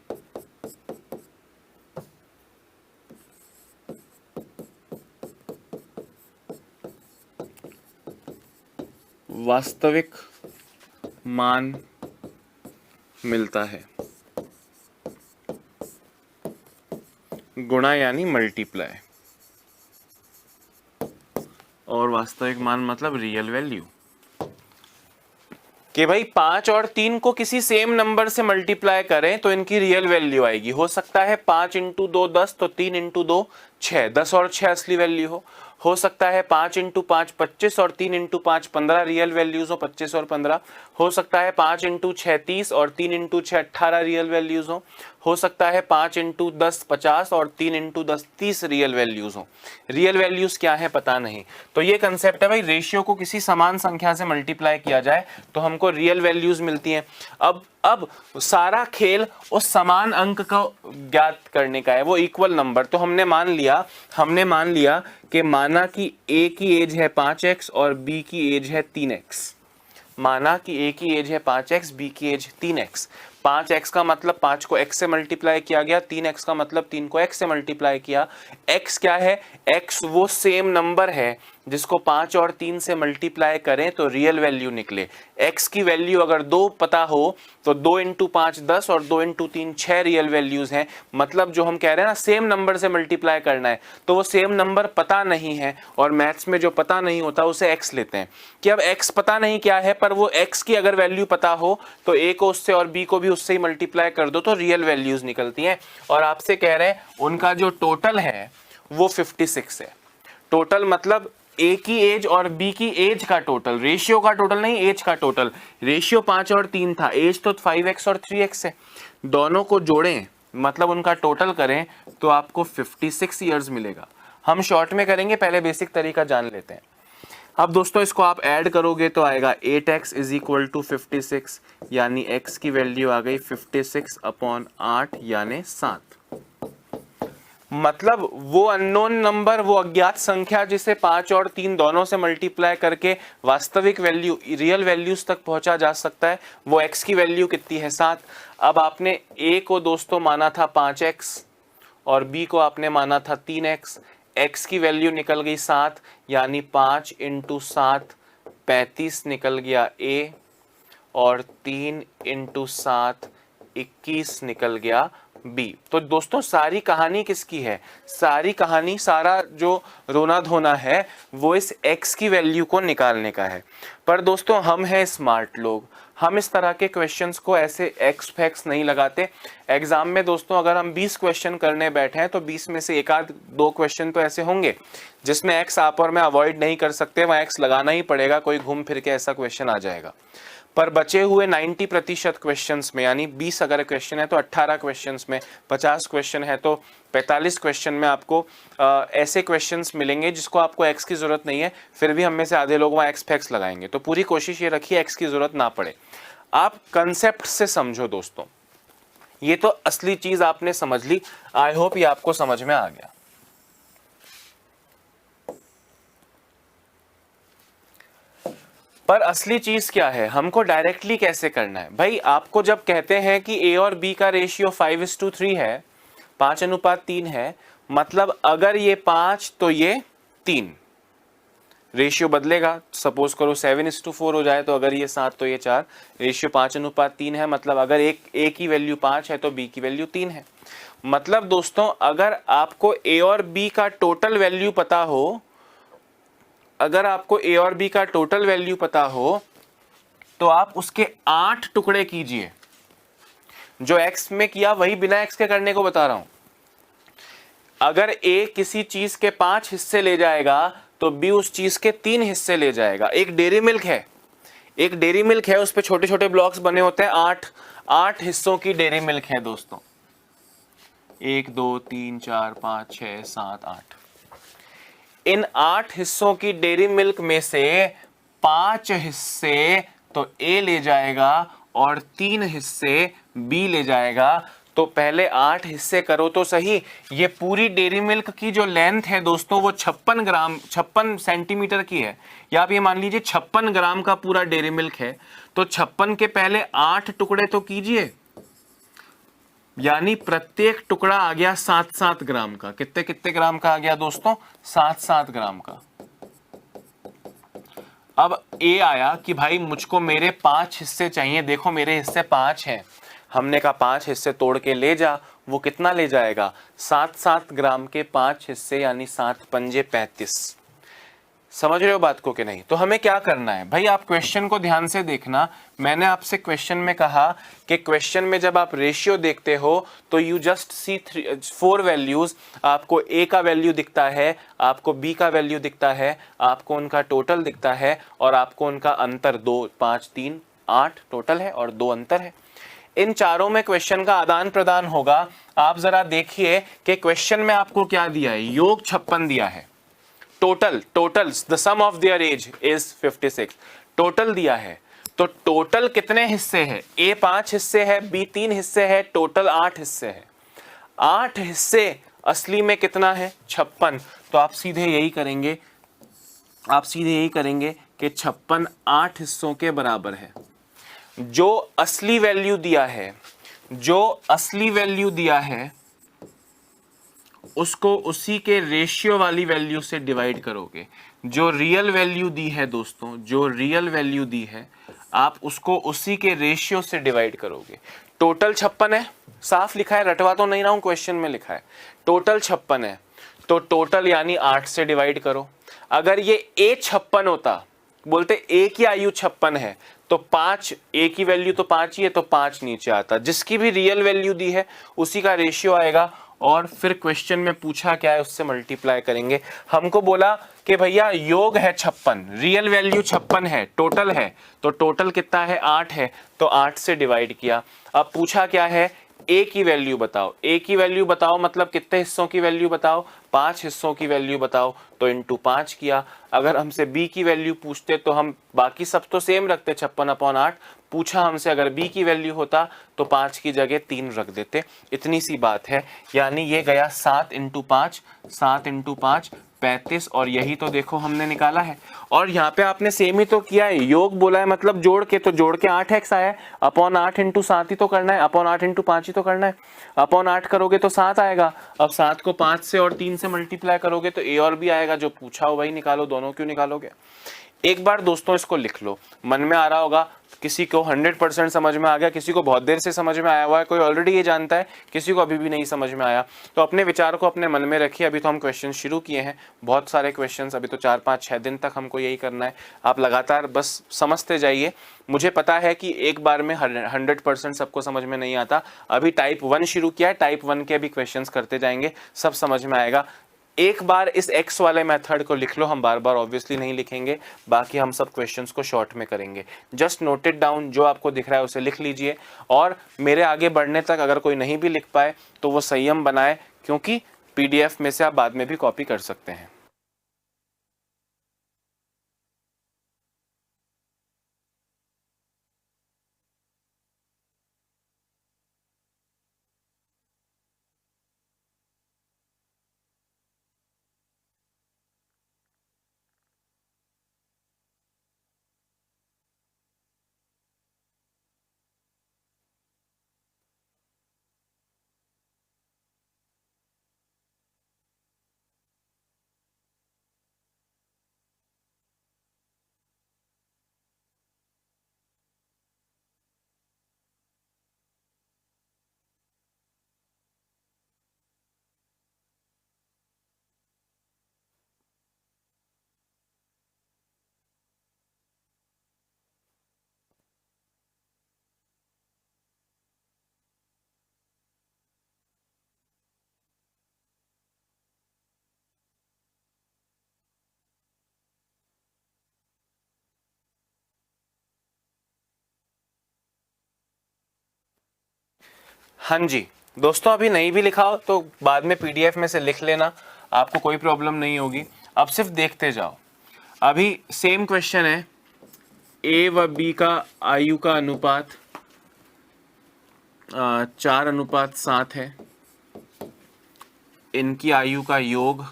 वास्तविक मान मिलता है, गुणा यानी मल्टीप्लाई, और वास्तविक मान मतलब रियल वैल्यू, कि भाई 5 और 3 को किसी सेम नंबर से मल्टीप्लाई करें तो इनकी रियल वैल्यू आएगी। हो सकता है 5 इंटू 2 10, तो 3 इंटू 2 6, 10 और 6 असली वैल्यू हो सकता है 5 इंटू 5 25 और 3 इंटू 5 15 रियल वैल्यूज हो, 25 और 15। हो सकता है 5 इंटू 6 30 और 3 इंटू 6 18 रियल वैल्यूज हो सकता है 5 इंटू 10 50 और 3 इंटू 10 30 रियल वैल्यूज हो। रियल वैल्यूज क्या है पता नहीं, तो ये कंसेप्ट है भाई, रेशियो को किसी समान संख्या से मल्टीप्लाई किया जाए तो हमको रियल वैल्यूज मिलती हैं। अब सारा खेल उस समान अंक का ज्ञात करने का है, वो इक्वल नंबर। तो हमने मान लिया कि माना कि ए की एज है 5x और बी की एज है 3x। माना कि ए की एज है 5x, बी की एज 3x। 5x का मतलब 5 को x से मल्टीप्लाई किया गया, 3x का मतलब 3 को x से मल्टीप्लाई किया। x क्या है? x वो सेम नंबर है जिसको 5 और 3 से मल्टीप्लाई करें तो रियल वैल्यू निकले। x की वैल्यू अगर 2 पता हो तो 2 इंटू 5 10 और 2 इंटू 3 6 रियल वैल्यूज हैं। मतलब जो हम कह रहे हैं ना सेम नंबर से मल्टीप्लाई करना है, तो वो सेम नंबर पता नहीं है, और मैथ्स में जो पता नहीं होता उसे x लेते हैं कि अब x पता नहीं क्या है, पर वो x की अगर वैल्यू पता हो तो a को उससे और b को भी उससे ही मल्टीप्लाई कर दो तो रियल वैल्यूज निकलती हैं। और आपसे कह रहे हैं उनका जो टोटल है वो 56 है। टोटल मतलब ए की एज और बी की एज का टोटल, रेशियो का टोटल नहीं, एज का टोटल। रेशियो 5 और 3 था, एज तो 5x और 3x है। दोनों को जोड़ें मतलब उनका टोटल करें तो आपको 56 ईयर्स मिलेगा। हम शॉर्ट में करेंगे, पहले बेसिक तरीका जान लेते हैं। अब दोस्तों इसको आप ऐड करोगे तो आएगा 8x इज इक्वल टू 56, यानी x की वैल्यू आ गई 56 अपॉन 8 यानी 7। मतलब वो अननोन नंबर, वो अज्ञात संख्या जिसे 5 और 3 दोनों से मल्टीप्लाई करके वास्तविक वैल्यू रियल वैल्यूज तक पहुंचा जा सकता है, वो x की वैल्यू कितनी है? 7। अब आपने a को दोस्तों माना था 5x और b को आपने माना था 3x। x की वैल्यू निकल गई 7, यानी 5 इंटू 7 35 निकल गया a, और 3 इंटू 7 21 निकल गया B। तो दोस्तों सारी कहानी किसकी है? सारी कहानी, सारा जो रोना धोना है वो इस x की वैल्यू को निकालने का है। पर दोस्तों हम हैं स्मार्ट लोग, हम इस तरह के क्वेश्चंस को ऐसे एक्स फैक्स नहीं लगाते। एग्जाम में दोस्तों अगर हम 20 क्वेश्चन करने बैठे हैं तो 20 में से एक आध 2 क्वेश्चन तो ऐसे होंगे जिसमें एक्स आप और मैं अवॉइड नहीं कर सकते, वहाँ एक्स लगाना ही पड़ेगा, कोई घूम फिर के ऐसा क्वेश्चन आ जाएगा। पर बचे हुए 90% क्वेश्चंस में, यानी 20 अगर क्वेश्चन है तो 18 क्वेश्चंस में, 50 क्वेश्चन है तो 45 क्वेश्चन में आपको ऐसे क्वेश्चंस मिलेंगे जिसको आपको एक्स की जरूरत नहीं है, फिर भी हम में से आधे लोग वहाँ एक्स फैक्स लगाएंगे। तो पूरी कोशिश ये रखिए एक्स की जरूरत ना पड़े। आप कंसेप्ट से समझो दोस्तों, ये तो असली चीज आपने समझ ली। आई होप ये आपको समझ में आ गया। पर असली चीज क्या है, हमको डायरेक्टली कैसे करना है? भाई आपको जब कहते हैं कि ए और बी का रेशियो 5:3 है, 5:3 है, मतलब अगर ये 5 तो ये 3, रेशियो बदलेगा। सपोज करो 7:4 हो जाए, तो अगर ये 7 तो ये 4, रेशियो 5:3 है, मतलब अगर ए की वैल्यू 5 है तो बी की वैल्यू 3 है। मतलब दोस्तों अगर आपको ए और बी का टोटल वैल्यू पता हो, अगर आपको ए और बी का टोटल वैल्यू पता हो तो आप उसके 8 टुकड़े कीजिए। जो एक्स में किया वही बिना एक्स के करने को बता रहा हूं। अगर ए किसी चीज के 5 हिस्से ले जाएगा तो बी उस चीज के 3 हिस्से ले जाएगा। एक डेयरी मिल्क है, एक डेयरी मिल्क है, उस पे छोटे छोटे ब्लॉक्स बने होते हैं, 8 हिस्सों की डेयरी मिल्क है दोस्तों। 1 2 3 4 5 6 7 8। इन 8 हिस्सों की डेयरी मिल्क में से 5 हिस्से तो ए ले जाएगा और 3 हिस्से बी ले जाएगा। तो पहले 8 हिस्से करो तो सही। ये पूरी डेयरी मिल्क की जो लेंथ है दोस्तों वो 56 सेंटीमीटर की है, या आप ये मान लीजिए 56 ग्राम का पूरा डेयरी मिल्क है। तो 56 के पहले 8 टुकड़े तो कीजिए, यानी प्रत्येक टुकड़ा आ गया 7-7 ग्राम का। कितने ग्राम का आ गया दोस्तों? 7-7 ग्राम का। अब ए आया कि भाई मुझको मेरे 5 हिस्से चाहिए, देखो मेरे हिस्से 5 हैं, हमने कहा 5 हिस्से तोड़ के ले जा, वो कितना ले जाएगा 7-7 ग्राम के 5 हिस्से यानी 7 पंजे 35। समझ रहे हो बात को कि नहीं? तो हमें क्या करना है भाई, आप क्वेश्चन को ध्यान से देखना। मैंने आपसे क्वेश्चन में कहा कि क्वेश्चन में जब आप रेशियो देखते हो तो यू जस्ट सी 4 वैल्यूज, आपको ए का वैल्यू दिखता है, आपको बी का वैल्यू दिखता है, आपको उनका टोटल दिखता है और आपको उनका अंतर 2, 5, 3, 8 टोटल है और 2 अंतर है। इन चारों में क्वेश्चन का आदान प्रदान होगा। आप जरा देखिए कि क्वेश्चन में आपको क्या दिया है, योग 56 दिया है, total the sum of their age is 56 total दिया है। तो टोटल कितने हिस्से हैं? ए 5 हिस्से है, बी 3 हिस्से है, टोटल 8 हिस्से है। 8 हिस्से असली में कितना है? 56। तो आप सीधे यही करेंगे, कि 56 8 हिस्सों के बराबर है। जो असली वैल्यू दिया है उसको उसी के रेशियो वाली वैल्यू से डिवाइड करोगे। जो रियल वैल्यू दी है दोस्तों, जो रियल वैल्यू दी है आप उसको उसी के रेशियो से डिवाइड करोगे। टोटल 56 है, साफ लिखा है, रटवा तो नहीं रहा हूं, क्वेश्चन में लिखा है टोटल 56 है। तो टोटल यानी 8 से डिवाइड करो। अगर ये ए 56 होता, बोलते ए की आयु 56 है, तो 5, ए की वैल्यू तो 5 ही है तो 5 नीचे आता, जिसकी भी रियल वैल्यू दी है उसी का रेशियो आएगा और फिर क्वेश्चन में पूछा क्या है उससे मल्टीप्लाई करेंगे। हमको बोला कि भैया योग है 56, रियल वैल्यू 56 है, टोटल है, तो टोटल कितना है 8 है, तो 8 से डिवाइड किया। अब पूछा क्या है, ए की वैल्यू बताओ, ए की वैल्यू बताओ मतलब कितने हिस्सों की वैल्यू बताओ, 5 हिस्सों की वैल्यू बताओ, तो इंटू 5 किया। अगर हमसे बी की वैल्यू पूछते तो हम बाकी सब तो सेम रखते 56/8, पूछा हमसे अगर बी की वैल्यू होता तो 5 की जगह 3 रख देते, इतनी सी बात है। यानी ये गया 7 × 5, 7 × 5 35, और यही तो देखो हमने निकाला है। और यहाँ पे आपने सेम ही तो किया है, योग बोला है मतलब जोड़ के, तो जोड़ के 8x आया है, अपॉन 8 × 7 ही तो करना है, अपॉन 8 × 5 ही तो करना है, अपॉन 8 करोगे तो 7 आएगा। अब 7 को 5 से और 3 से मल्टीप्लाई करोगे तो ए और बी आएगा, जो पूछा हो वही निकालो, दोनों क्यों निकालोगे। एक बार दोस्तों इसको लिख लो, मन में आ रहा होगा, किसी को 100% समझ में आ गया, किसी को बहुत देर से समझ में आया हुआ है, कोई ऑलरेडी ये जानता है, किसी को अभी भी नहीं समझ में आया। तो अपने विचार को अपने मन में रखिए। अभी तो हम क्वेश्चन शुरू किए हैं, बहुत सारे क्वेश्चंस, अभी तो 4, 5, 6 दिन तक हमको यही करना है। आप लगातार बस समझते जाइए। मुझे पता है कि एक बार में 100% सबको समझ में नहीं आता। अभी टाइप 1 शुरू किया है, टाइप 1 के भी क्वेश्चंस करते जाएंगे, सब समझ में आएगा। एक बार इस x वाले मेथड को लिख लो, हम बार बार ऑब्वियसली नहीं लिखेंगे, बाकी हम सब क्वेश्चंस को शॉर्ट में करेंगे। जस्ट नोट इट डाउन, जो आपको दिख रहा है उसे लिख लीजिए, और मेरे आगे बढ़ने तक अगर कोई नहीं भी लिख पाए तो वो संयम बनाए, क्योंकि PDF में से आप बाद में भी कॉपी कर सकते हैं। हाँ जी दोस्तों, अभी नहीं भी लिखा हो तो बाद में PDF में से लिख लेना, आपको कोई प्रॉब्लम नहीं होगी। अब सिर्फ देखते जाओ। अभी सेम क्वेश्चन है, A व B का आयु का अनुपात 4:7 है, इनकी आयु का योग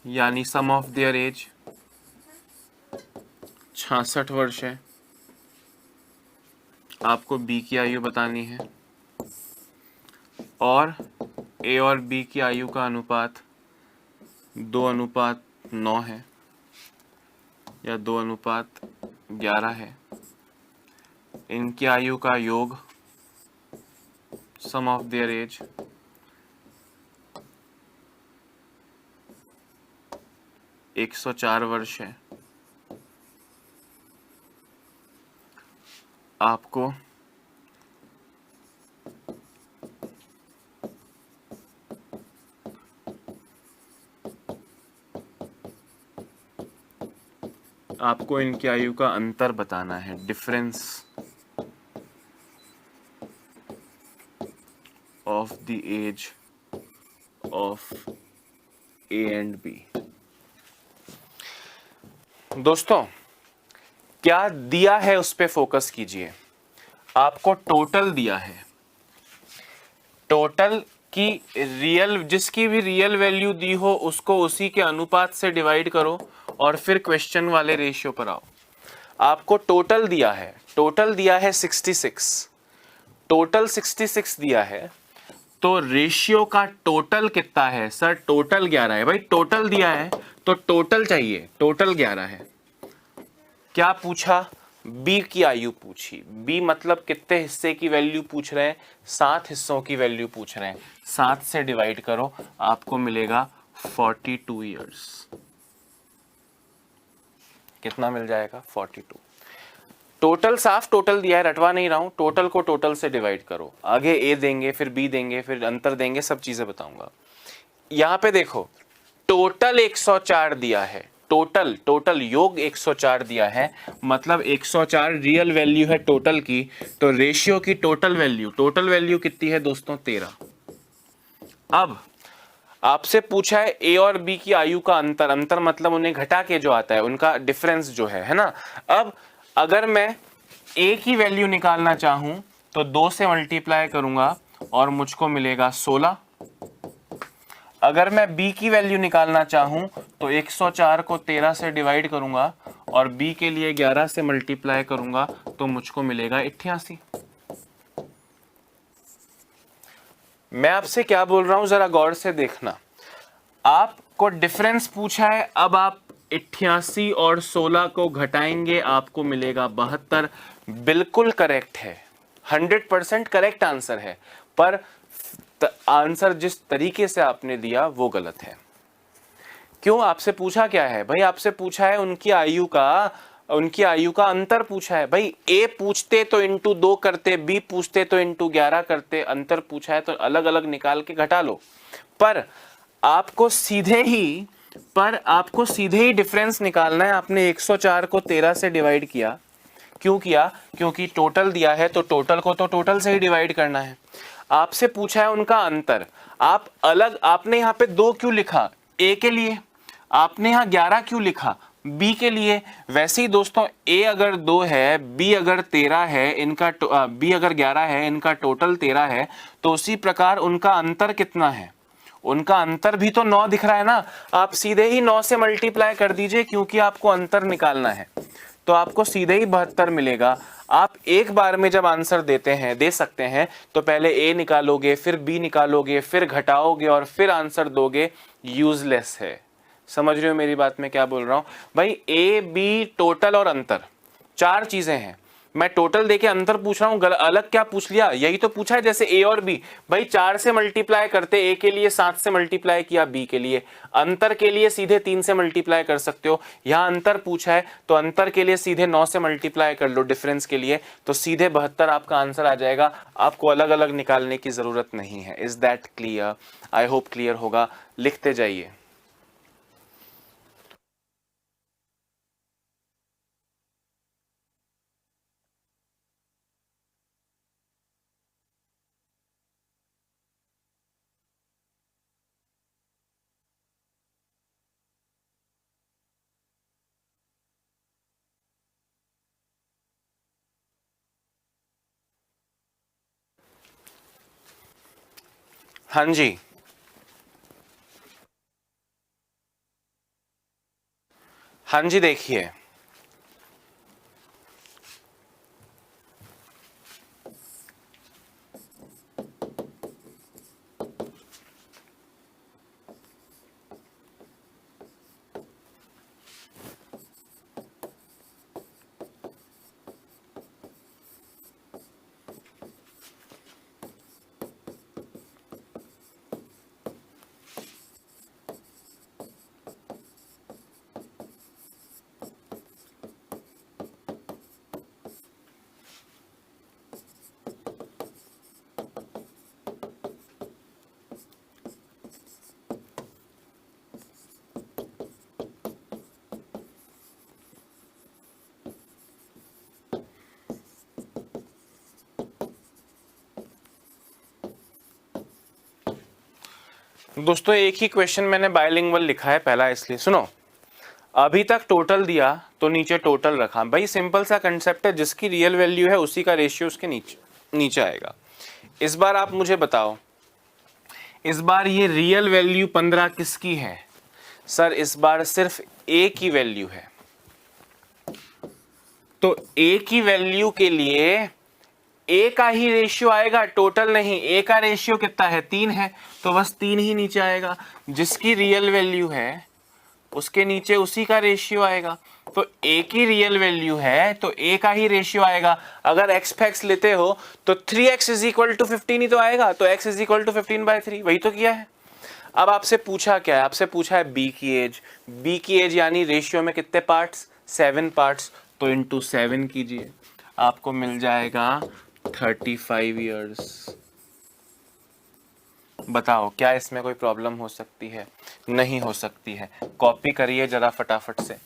यानी सम ऑफ देयर एज 66 वर्ष है। आपको B की आयु बतानी है, और A और B की आयु का अनुपात 2:9 है। या 2:11 है, इनकी आयु का योग, सम ऑफ देयर एज, 104 वर्ष है। आपको इनकी आयु का अंतर बताना है, difference of the age of A and B. दोस्तों क्या दिया है उस पे फोकस कीजिए। आपको टोटल दिया है, टोटल की रियल, जिसकी भी रियल वैल्यू दी हो उसको उसी के अनुपात से डिवाइड करो और फिर क्वेश्चन वाले रेशियो पर आओ। आपको टोटल दिया है, टोटल दिया है 66, टोटल 66 दिया है, तो रेशियो का टोटल कितना है सर? टोटल 11 है। भाई टोटल दिया है तो टोटल चाहिए, टोटल 11 है। क्या पूछा? बी की आयु पूछी। बी मतलब कितने हिस्से की वैल्यू पूछ रहे हैं? 7 हिस्सों की वैल्यू पूछ रहे हैं। 7 से डिवाइड करो, आपको मिलेगा 42 ईयर्स। कितना मिल जाएगा? 42। टोटल, साफ टोटल दिया है, रटवा नहीं रहा हूं। टोटल को टोटल से डिवाइड करो, आगे ए देंगे, फिर बी देंगे, फिर अंतर देंगे, सब चीजें बताऊंगा। यहां पे देखो, टोटल 104 दिया है, टोटल योग 104 दिया है, मतलब 104 रियल वैल्यू है टोटल की। तो रेशियो की टोटल वैल्यू कितनी है दोस्तों? 13। अब आपसे पूछा है ए और बी की आयु का अंतर मतलब उन्हें घटा के जो आता है, उनका डिफरेंस जो है ना। अब अगर मैं ए की वैल्यू निकालना चाहूं तो 2 से मल्टीप्लाई करूंगा और मुझको मिलेगा 16। अगर मैं b की वैल्यू निकालना चाहूं तो 104 को 13 से डिवाइड करूंगा और b के लिए 11 से मल्टीप्लाई करूंगा तो मुझको मिलेगा 88। मैं आपसे क्या बोल रहा हूं जरा गौर से देखना। आपको डिफरेंस पूछा है, अब आप 88 और 16 को घटाएंगे, आपको मिलेगा 72। बिल्कुल करेक्ट है, 100% करेक्ट आंसर है, पर आंसर जिस तरीके से आपने दिया वो गलत है। क्यों? आपसे पूछा क्या है भाई? आपसे पूछा है उनकी आयु का अंतर पूछा है। भाई ए पूछते तो इंटू 2 करते, बी पूछते तो इंटू 11 करते, अंतर पूछा है तो अलग अलग निकाल के घटा लो। पर आपको सीधे ही डिफरेंस निकालना है। आपने 104 को 13 से डिवाइड किया, क्यों किया? क्योंकि टोटल दिया है तो टोटल को तो टोटल से ही डिवाइड करना है। आपसे पूछा है उनका अंतर, आपने यहां पे 2 क्यों लिखा? ए के लिए। आपने यहां 11 क्यों लिखा? बी के लिए। वैसे ही दोस्तों, ए अगर 2 है, बी अगर 13 है, बी अगर 11 है, इनका टोटल 13 है, तो उसी प्रकार उनका अंतर कितना है? उनका अंतर भी तो 9 दिख रहा है ना। आप सीधे ही 9 से मल्टीप्लाई कर दीजिए, क्योंकि आपको अंतर निकालना है, तो आपको सीधे ही 72 मिलेगा। आप एक बार में जब आंसर दे सकते हैं, तो पहले ए निकालोगे, फिर बी निकालोगे, फिर घटाओगे और फिर आंसर दोगे, यूजलेस है। समझ रहे हो मेरी बात में क्या बोल रहा हूं? भाई ए बी टोटल और अंतर 4 चीजें हैं। मैं टोटल देके अंतर पूछ रहा हूं, अलग क्या पूछ लिया? यही तो पूछा है जैसे ए और बी। भाई 4 से मल्टीप्लाई करते, ए के लिए 7 से मल्टीप्लाई किया, बी के लिए। अंतर के लिए सीधे 3 से मल्टीप्लाई कर सकते हो। यहां अंतर पूछा है तो अंतर के लिए सीधे 9 से मल्टीप्लाई कर लो, डिफरेंस के लिए, तो सीधे 72 आपका आंसर आ जाएगा। आपको अलग अलग निकालने की जरूरत नहीं है। Is that clear? I hope clear होगा। लिखते जाइए। हाँ जी, हाँ जी, देखिए दोस्तों एक ही क्वेश्चन मैंने बायलिंगुअल लिखा है पहला, इसलिए सुनो। अभी तक टोटल दिया तो नीचे टोटल रखा, भाई सिंपल सा कंसेप्ट है, जिसकी रियल वैल्यू है उसी का रेशियो उसके नीचे आएगा। इस बार आप मुझे बताओ, इस बार ये रियल वैल्यू 15 किसकी है? सर इस बार सिर्फ ए की वैल्यू है, तो ए की वैल्यू के लिए ए का ही रेशियो आएगा, टोटल नहीं। ए का रेशियो कितना है? 3 है, तो बस 3 ही नीचे आएगा। जिसकी रियल वैल्यू है उसके नीचे उसी का रेशियो आएगा। तो ए की रियल वैल्यू है तो ए का ही रेशियो आएगा। अगर एक्स फैक्स लेते हो तो 3x इज इक्वल टू 15 ही तो आएगा, तो x इज इक्वल टू 15/3, वही तो किया है। अब आपसे पूछा क्या है? आपसे पूछा है बी की एज। बी की एज यानी रेशियो में कितने पार्ट्स? 7 पार्ट्स, तो इंटू 7 कीजिए, आपको मिल जाएगा 35 ईयर्स। बताओ क्या इसमें कोई प्रॉब्लम हो सकती है? नहीं हो सकती है। कॉपी करिए जरा फटाफट से।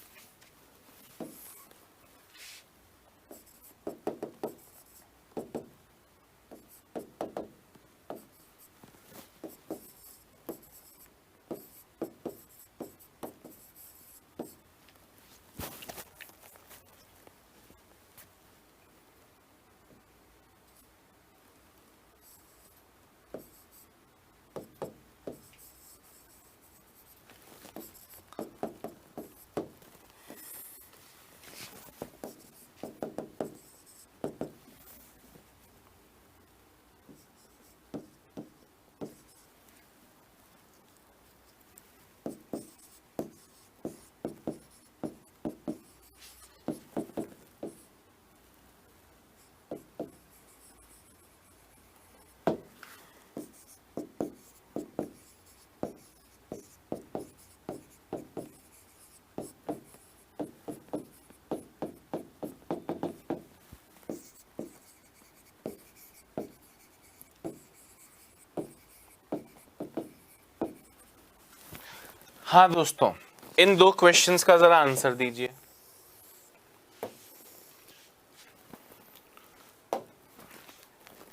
हाँ दोस्तों, इन दो क्वेश्चंस का जरा आंसर दीजिए।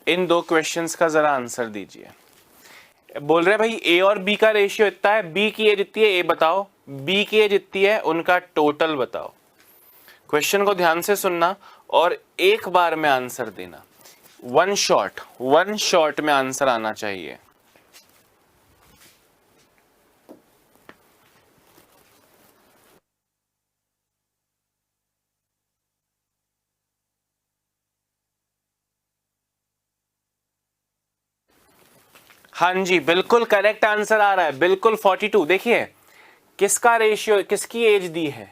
इन दो क्वेश्चंस का जरा आंसर दीजिए। बोल रहे भाई ए और बी का रेशियो इतना है, बी की एज इतनी है, ए बताओ। बी की एज इतनी है, उनका टोटल बताओ। क्वेश्चन को ध्यान से सुनना और एक बार में आंसर देना। वन शॉट में आंसर आना चाहिए। हाँ जी, बिल्कुल करेक्ट आंसर आ रहा है, बिल्कुल 42। देखिए किसका रेशियो, किसकी एज दी है?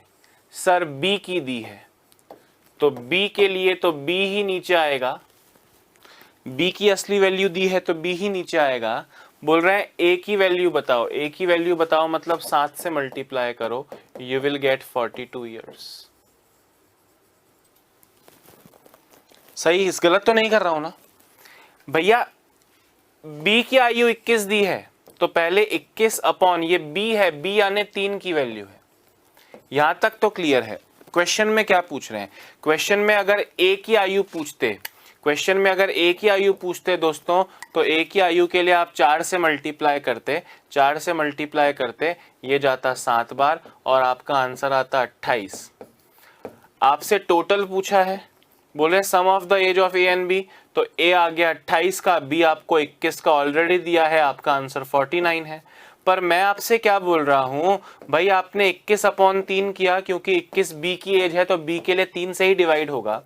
सर बी की दी है, तो बी के लिए तो बी ही नीचे आएगा। बी की असली वैल्यू दी है तो बी ही नीचे आएगा। बोल रहे हैं ए की वैल्यू बताओ। ए की वैल्यू बताओ मतलब 7 से मल्टीप्लाई करो, यू विल गेट 42 ईयर्स। सही, इस गलत तो नहीं कर रहा हूं ना भैया? बी की आयु 21 दी है, तो पहले 21 अपॉन ये बी है, बी यानी 3 की वैल्यू है। यहां तक तो क्लियर है। क्वेश्चन में क्या पूछ रहे हैं? क्वेश्चन में अगर ए की आयु पूछते, क्वेश्चन में अगर ए की आयु पूछते दोस्तों, तो ए की आयु के लिए आप 4 से मल्टीप्लाई करते, 4 से मल्टीप्लाई करते, ये जाता 7 बार और आपका आंसर आता 28। आपसे टोटल पूछा है, बोले sum of the age of A and B, तो ए आ गया 28 का, बी आपको 21 का ऑलरेडी दिया है, आपका आंसर 49 है। पर मैं आपसे क्या बोल रहा हूं भाई, आपने 21/3 किया क्योंकि 21 बी की एज है, तो बी के लिए 3 से ही डिवाइड होगा।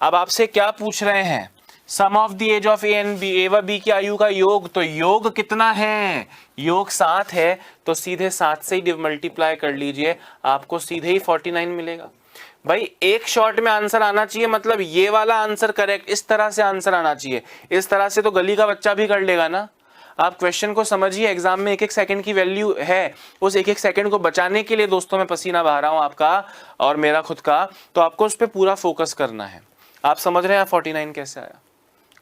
अब आपसे क्या पूछ रहे हैं? Sum of the age of A and B, A व बी की आयु का योग, तो योग कितना है? योग 7 है, तो सीधे 7 से ही मल्टीप्लाई कर लीजिए, आपको सीधे ही 49 मिलेगा। भाई एक शॉट में आंसर आना चाहिए, मतलब ये वाला आंसर करेक्ट, इस तरह से आंसर आना चाहिए। इस तरह से तो गली का बच्चा भी कर लेगा ना। आप क्वेश्चन को समझिए, एग्जाम में 1-1 सेकंड की वैल्यू है, उस 1-1 सेकंड को बचाने के लिए दोस्तों मैं पसीना बहा रहा हूं आपका और मेरा खुद का, तो आपको उस पर पूरा फोकस करना है। आप समझ रहे हैं 49 कैसे आया?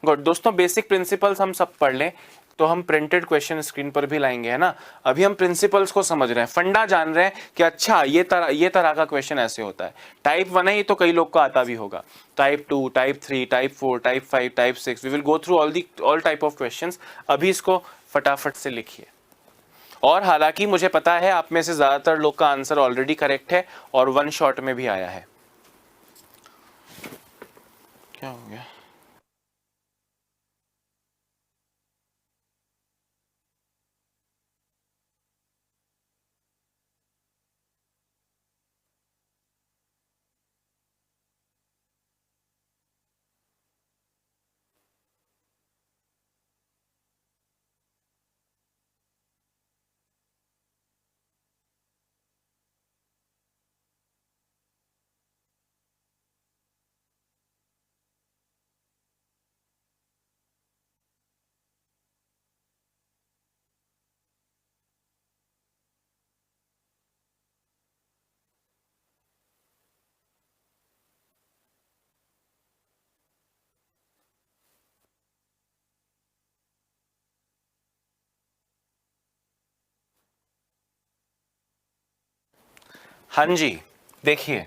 गुड दोस्तों, बेसिक प्रिंसिपल्स हम सब पढ़ लें तो हम प्रिंटेड क्वेश्चन स्क्रीन पर भी लाएंगे, है ना। अभी हम प्रिंसिपल्स को समझ रहे हैं, फंडा जान रहे हैं कि अच्छा ये तरह का क्वेश्चन ऐसे होता है। टाइप 1 है ये, तो कई लोग को आता भी होगा। Type 2, type 3, type 4, type 5, type 6, we will go through all type of questions. अभी इसको फटाफट से लिखिए। और हालांकि मुझे पता है आप में से ज़्यादातर लोग का आंसर ऑलरेडी करेक्ट है और वन शॉट में भी आया है। क्या हो गया? हाँ जी, देखिए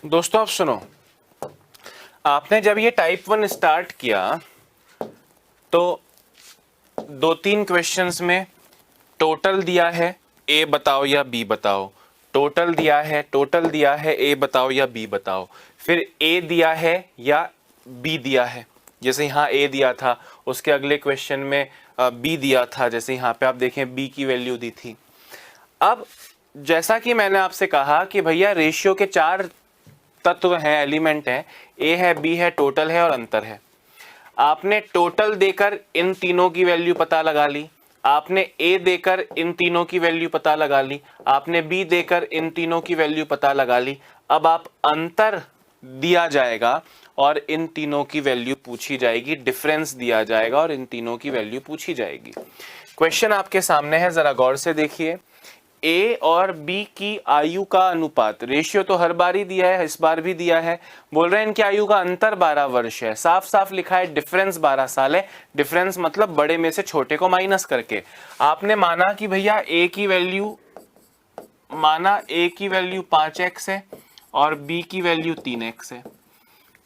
दोस्तों, आप सुनो, आपने जब ये टाइप 1 स्टार्ट किया तो 2-3 क्वेश्चंस में टोटल दिया है, ए बताओ या बी बताओ, टोटल दिया है, टोटल दिया है, ए बताओ या बी बताओ, फिर ए दिया है या बी दिया है, जैसे यहाँ ए दिया था, उसके अगले क्वेश्चन में बी दिया था, जैसे यहाँ पे आप देखें बी की वैल्यू दी थी। अब जैसा कि मैंने आपसे कहा कि भैया रेशियो के 4 तत्व हैं, एलिमेंट हैं, ए है, बी है, टोटल है और अंतर है। आपने टोटल देकर इन तीनों की वैल्यू पता लगा ली, आपने ए देकर इन तीनों की वैल्यू पता लगा ली, आपने बी देकर इन तीनों की वैल्यू पता लगा ली। अब आप अंतर दिया जाएगा और इन तीनों की वैल्यू पूछी जाएगी, डिफरेंस दिया जाएगा और इन तीनों की वैल्यू पूछी जाएगी। क्वेश्चन आपके सामने है, जरा गौर से देखिए। ए और बी की आयु का अनुपात, रेशियो तो हर बार ही दिया है, इस बार भी दिया है, बोल रहे हैं इनकी आयु का अंतर 12 वर्ष है, साफ साफ लिखा है डिफरेंस 12 साल है। डिफरेंस मतलब बड़े में से छोटे को माइनस करके। आपने माना कि भैया ए की वैल्यू, माना ए की वैल्यू 5x है और बी की वैल्यू 3x है,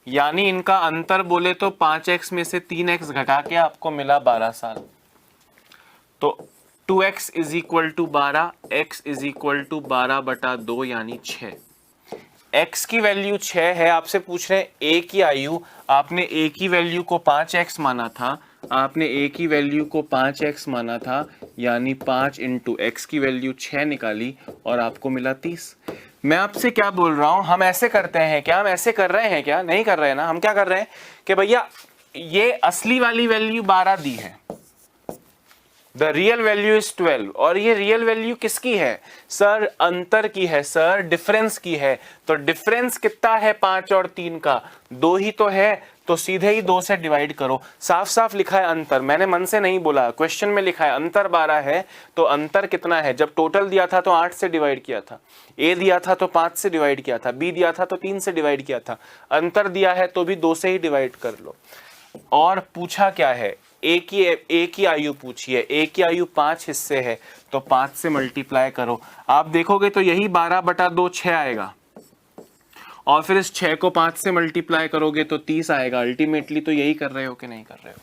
यानी इनका अंतर बोले तो 5x में से 3x घटा के आपको मिला 12 साल। तो 2x is equal to 12, x is equal to 12/2 यानी 6। x की वैल्यू 6 है, आपसे पूछ रहे हैं a की आयु। आपने a की वैल्यू को 5x माना था, आपने a की वैल्यू को 5x माना था, यानी 5 इंटू x की वैल्यू 6 निकाली और आपको मिला 30। मैं आपसे क्या बोल रहा हूं, हम ऐसे करते हैं क्या, हम ऐसे कर रहे हैं क्या, नहीं कर रहे हैं ना। हम क्या कर रहे हैं कि भैया ये असली वाली वैल्यू 12 दी है, द रियल वैल्यू इज 12, और ये रियल वैल्यू किसकी है सर, अंतर की है सर, डिफरेंस की है। तो डिफरेंस कितना है 5 और 3 का, 2 ही तो है, तो सीधे ही 2 से डिवाइड करो। साफ साफ लिखा है अंतर, मैंने मन से नहीं बोला, क्वेश्चन में लिखा है अंतर 12 है, तो अंतर कितना है, जब टोटल दिया था तो 8 से डिवाइड किया था, ए दिया था तो 5 से डिवाइड किया था, बी दिया था तो 3 से डिवाइड किया था, अंतर दिया है तो भी 2 से ही डिवाइड कर लो। और पूछा क्या है, ए की आयु पूछी है, ए की आयु 5 हिस्से है, तो 5 से मल्टीप्लाई करो। आप देखोगे तो यही 12/2 6 आएगा, और फिर इस 6 को 5 से मल्टीप्लाई करोगे तो 30 आएगा। अल्टीमेटली तो यही कर रहे हो कि नहीं कर रहे हो,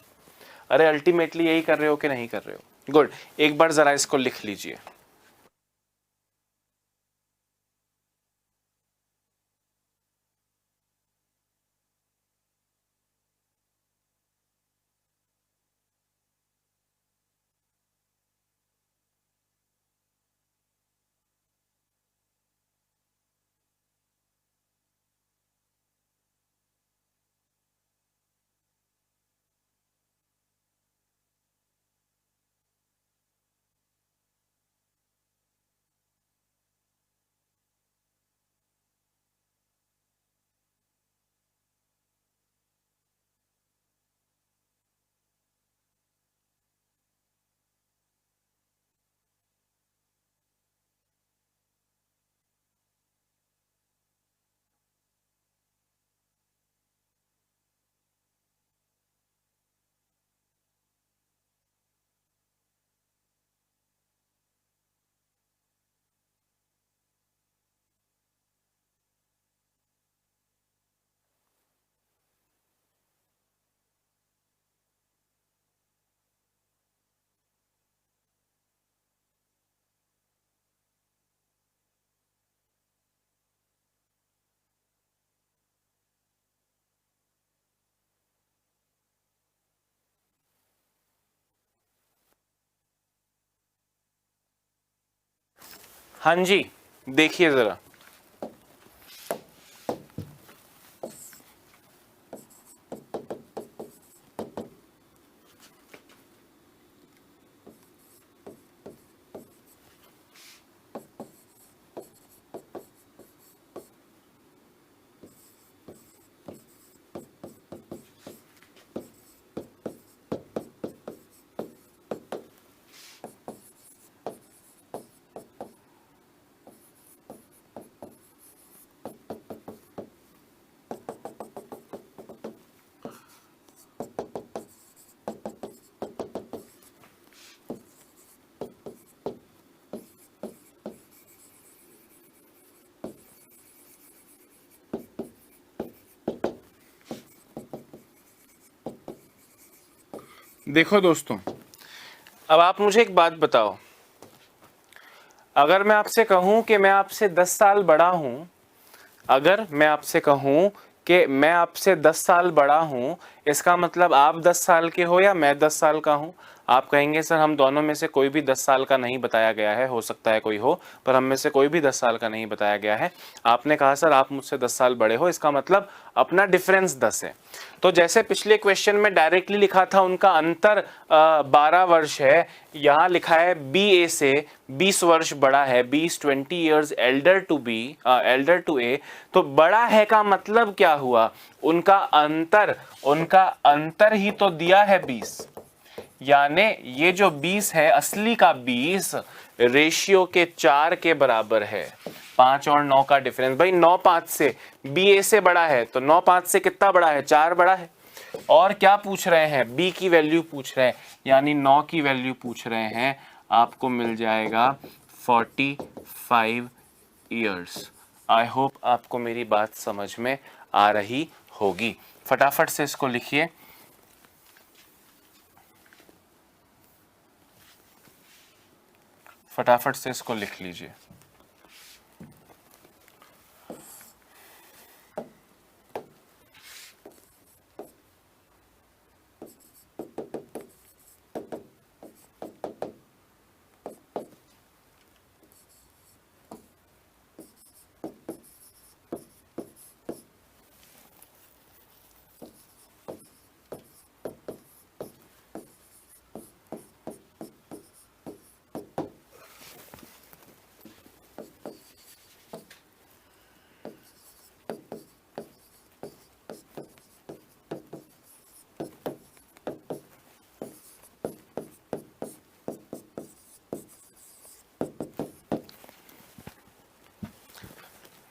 अरे अल्टीमेटली यही कर रहे हो कि नहीं कर रहे हो। गुड, एक बार जरा इसको लिख लीजिए। हाँ जी, देखिए जरा। देखो दोस्तों, अब आप मुझे एक बात बताओ, अगर मैं आपसे कहूं कि मैं आपसे 10 साल बड़ा हूं, अगर मैं आपसे कहूं कि मैं आपसे 10 साल बड़ा हूं, इसका मतलब आप 10 साल के हो या मैं 10 साल का हूं? आप कहेंगे सर हम दोनों में से कोई भी 10 साल का नहीं बताया गया है, हो सकता है कोई हो, पर हम में से कोई भी 10 साल का नहीं बताया गया है। आपने कहा सर आप मुझसे 10 साल बड़े हो, इसका मतलब अपना डिफरेंस 10 है। तो जैसे पिछले क्वेश्चन में डायरेक्टली लिखा था उनका अंतर 12 वर्ष है, यहाँ लिखा है बी ए से 20 वर्ष बड़ा है, B is 20 years elder to A. तो बड़ा है का मतलब क्या हुआ? उनका अंतर ही तो दिया है 20, यानी ये जो 20 है असली का 20 रेशियो के 4 के बराबर है। 5 और 9 का डिफरेंस, भाई 9 5 से, बी ए से बड़ा है तो 9 5 से कितना बड़ा है? 4 बड़ा है। और क्या पूछ रहे हैं? बी की वैल्यू पूछ रहे हैं, यानी 9 की वैल्यू पूछ रहे हैं। आपको मिल जाएगा 45 ईयर्स। आई होप आपको मेरी बात समझ में आ रही होगी। फटाफट से इसको लिखिए। फटाफट से इसको लिख लीजिए।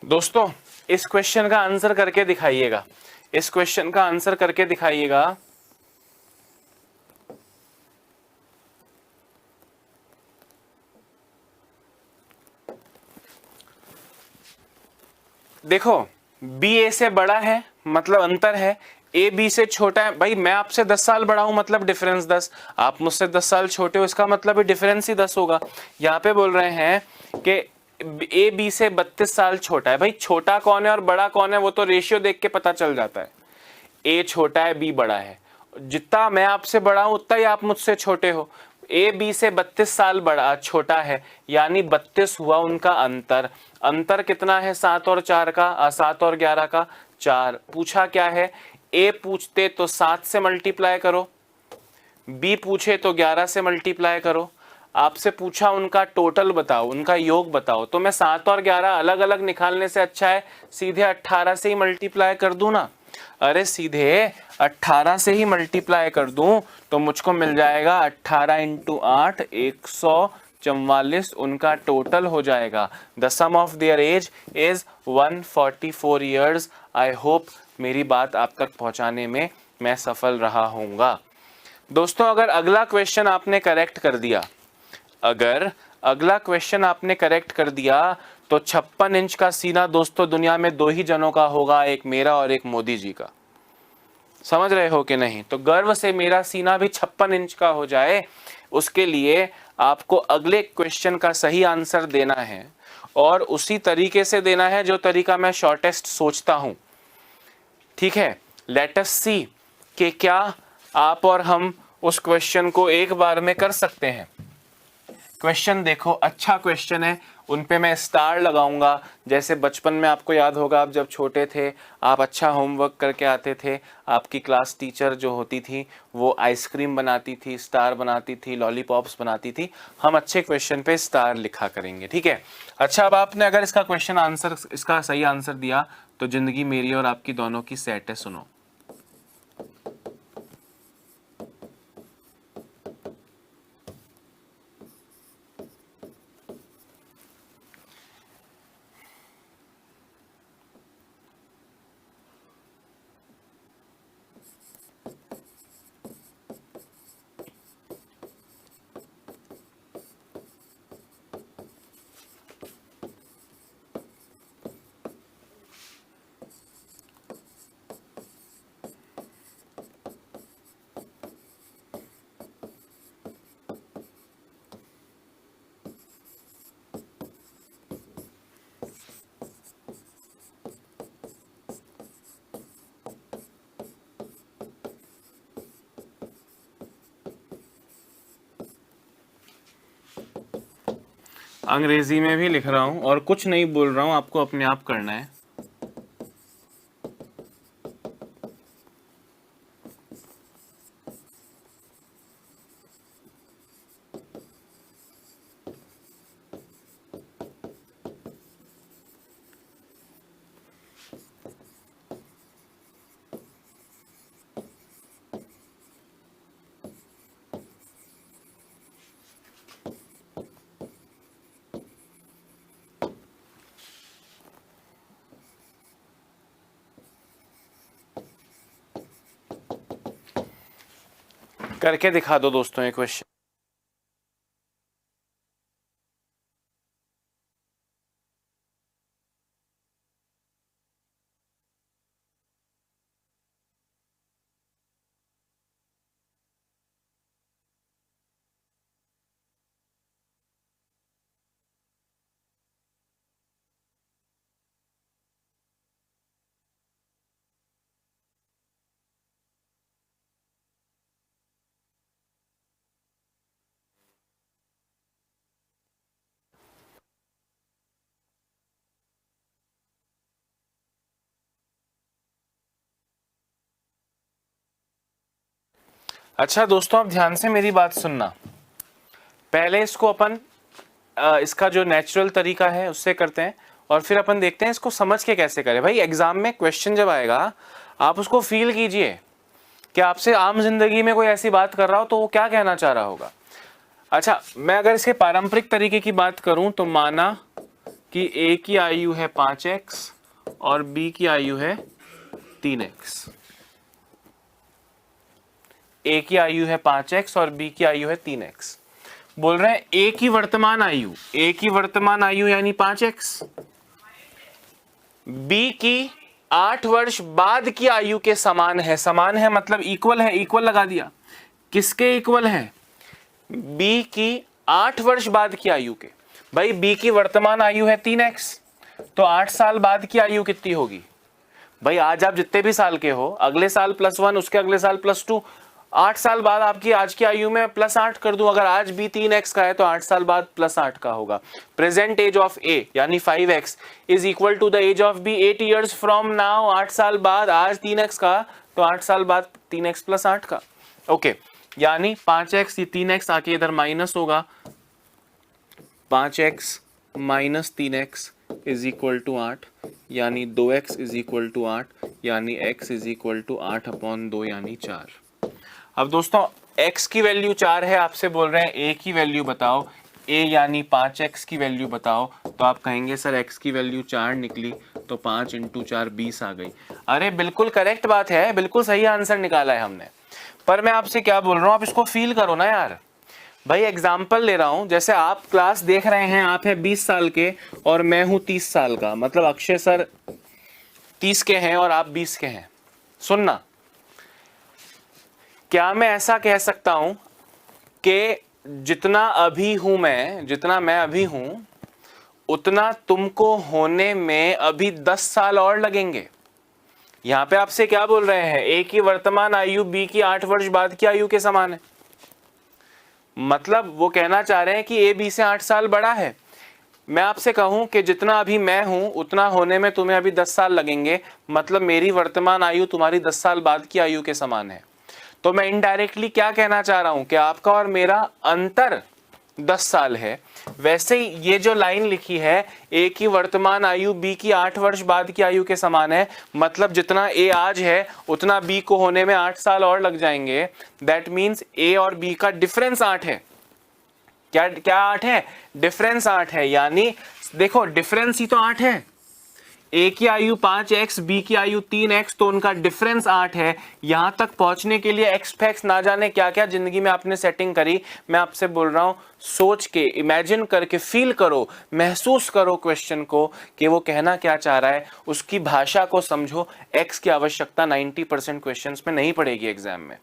दोस्तों इस क्वेश्चन का आंसर करके दिखाइएगा, इस क्वेश्चन का आंसर करके दिखाइएगा। देखो बी ए से बड़ा है मतलब अंतर है, ए बी से छोटा है। भाई मैं आपसे 10 साल बड़ा हूं मतलब डिफरेंस 10, आप मुझसे 10 साल छोटे हो, इसका मतलब डिफरेंस ही 10 होगा। यहाँ पे बोल रहे हैं कि ए बी से 32 साल छोटा है। भाई छोटा कौन है और बड़ा कौन है वो तो रेशियो देख के पता चल जाता है। ए छोटा है, बी बड़ा है। जितना मैं आपसे बड़ा हूं उतना ही आप मुझसे छोटे हो। ए बी से 32 साल बड़ा छोटा है, यानी 32 हुआ उनका अंतर। अंतर कितना है? 7 और 4 का, 7 और 11 का 4। पूछा क्या है? ए पूछते तो 7 से मल्टीप्लाई करो, बी पूछे तो 11 से मल्टीप्लाई करो। आपसे पूछा उनका टोटल बताओ, उनका योग बताओ, तो मैं 7 और 11 अलग अलग निकालने से अच्छा है सीधे 18 से ही मल्टीप्लाई कर दूं ना। अरे सीधे 18 से ही मल्टीप्लाई कर दूं तो मुझको मिल जाएगा 18 इंटू 8 144 उनका टोटल हो जाएगा। The sum of their age is 144 years. I hope मेरी बात आप तक पहुंचाने में मैं सफल रहा होऊंगा। दोस्तों अगर अगला क्वेश्चन आपने करेक्ट कर दिया, अगर अगला क्वेश्चन आपने करेक्ट कर दिया तो 56 इंच का सीना दोस्तों दुनिया में 2 ही जनों का होगा, एक मेरा और एक मोदी जी का। समझ रहे हो कि नहीं? तो गर्व से मेरा सीना भी 56 इंच का हो जाए, उसके लिए आपको अगले क्वेश्चन का सही आंसर देना है और उसी तरीके से देना है जो तरीका मैं शॉर्टेस्ट सोचता हूं। ठीक है, लेट अस सी कि क्या आप और हम उस क्वेश्चन को एक बार में कर सकते हैं। क्वेश्चन देखो, अच्छा क्वेश्चन है उन पे मैं स्टार लगाऊंगा। जैसे बचपन में आपको याद होगा, आप जब छोटे थे, आप अच्छा होमवर्क करके आते थे, आपकी क्लास टीचर जो होती थी वो आइसक्रीम बनाती थी, स्टार बनाती थी, लॉलीपॉप्स बनाती थी। हम अच्छे क्वेश्चन पे स्टार लिखा करेंगे, ठीक है। अच्छा, अब आपने अगर इसका क्वेश्चन आंसर, इसका सही आंसर दिया तो जिंदगी मेरी और आपकी दोनों की सेट है। सुनो, अंग्रेजी में भी लिख रहा हूं और कुछ नहीं बोल रहा हूं, आपको अपने आप करना है। करके दिखा दो दोस्तों ये क्वेश्चन। अच्छा दोस्तों, अब ध्यान से मेरी बात सुनना। पहले इसको अपन इसका जो नेचुरल तरीका है उससे करते हैं और फिर अपन देखते हैं इसको समझ के कैसे करें। भाई एग्जाम में क्वेश्चन जब आएगा आप उसको फील कीजिए कि आपसे आम जिंदगी में कोई ऐसी बात कर रहा हो तो वो क्या कहना चाह रहा होगा। अच्छा, मैं अगर इसके पारंपरिक तरीके की बात करूं तो माना कि ए की आयु है 5x और बी की आयु है 3x। ए की आयु है 5x और बी की आयु है 3x। बोल रहे हैं ए की वर्तमान आयु, ए की वर्तमान आयु यानी 5x, बी की 8 वर्ष बाद की आयु के समान है। समान है मतलब इक्वल है, इक्वल लगा दिया। किसके इक्वल है? बी की 8 वर्ष बाद की आयु के। भाई बी की वर्तमान आयु है 3x, तो 8 साल बाद की आयु कितनी होगी? भाई आज आप जितने भी साल के हो, अगले साल +1, उसके अगले साल +2, 8 साल बाद आपकी आज की आयु में +8 कर दूं। अगर आज बी 3x का है तो 8 साल बाद +8 का होगा। प्रेजेंट एज ऑफ ए यानी 5x is equal to the age of B 8 years from now. 8 साल बाद आज 3x का तो 8 साल बाद 3x + 8 का। ओके, यानी 5x, ये 3x आके इधर माइनस होगा। 5x - 3x is equal to 8, यानी 2x इज इक्वल टू 8, यानी x इज इक्वल टू 8/2 यानी 4। अब दोस्तों x की वैल्यू 4 है, आपसे बोल रहे हैं a की वैल्यू बताओ। a यानी 5x की वैल्यू बताओ, तो आप कहेंगे सर x की वैल्यू 4 निकली तो 5 × 4 20 आ गई। अरे बिल्कुल करेक्ट बात है, बिल्कुल सही आंसर निकाला है हमने। पर मैं आपसे क्या बोल रहा हूँ, आप इसको फील करो ना यार। भाई एग्जाम्पल ले रहा हूं, जैसे आप क्लास देख रहे हैं, आप हैं 20 साल के और मैं हूं 30 साल का, मतलब अक्षय सर 30 के हैं और आप 20 के हैं। सुनना, क्या मैं ऐसा कह सकता हूं कि जितना मैं अभी हूं उतना तुमको होने में अभी 10 साल और लगेंगे? यहां पे आपसे क्या बोल रहे हैं, ए की वर्तमान आयु बी की 8 वर्ष बाद की आयु के समान है। मतलब वो कहना चाह रहे हैं कि ए बी से 8 साल बड़ा है। मैं आपसे कहूं कि जितना अभी मैं हूं उतना होने में तुम्हें अभी 10 साल लगेंगे, मतलब मेरी वर्तमान आयु तुम्हारी 10 साल बाद की आयु के समान है। तो मैं इनडायरेक्टली क्या कहना चाह रहा हूं कि आपका और मेरा अंतर 10 साल है। वैसे ही ये जो लाइन लिखी है, ए की वर्तमान आयु बी की 8 वर्ष बाद की आयु के समान है, मतलब जितना ए आज है उतना बी को होने में 8 साल और लग जाएंगे। दैट मीन्स ए और बी का डिफरेंस 8 है। क्या क्या 8 है? डिफरेंस 8 है। यानी देखो डिफरेंस ही तो 8 है। ए की आयु 5x, बी की आयु 3x, तो उनका डिफरेंस 8 है। यहां तक पहुंचने के लिए एक्स फैक्स ना जाने क्या क्या जिंदगी में आपने सेटिंग करी। मैं आपसे बोल रहा हूं, सोच के, इमेजिन करके, फील करो, महसूस करो क्वेश्चन को कि वो कहना क्या चाह रहा है, उसकी भाषा को समझो। एक्स की आवश्यकता 90% क्वेश्चंस में नहीं पड़ेगी एग्जाम में।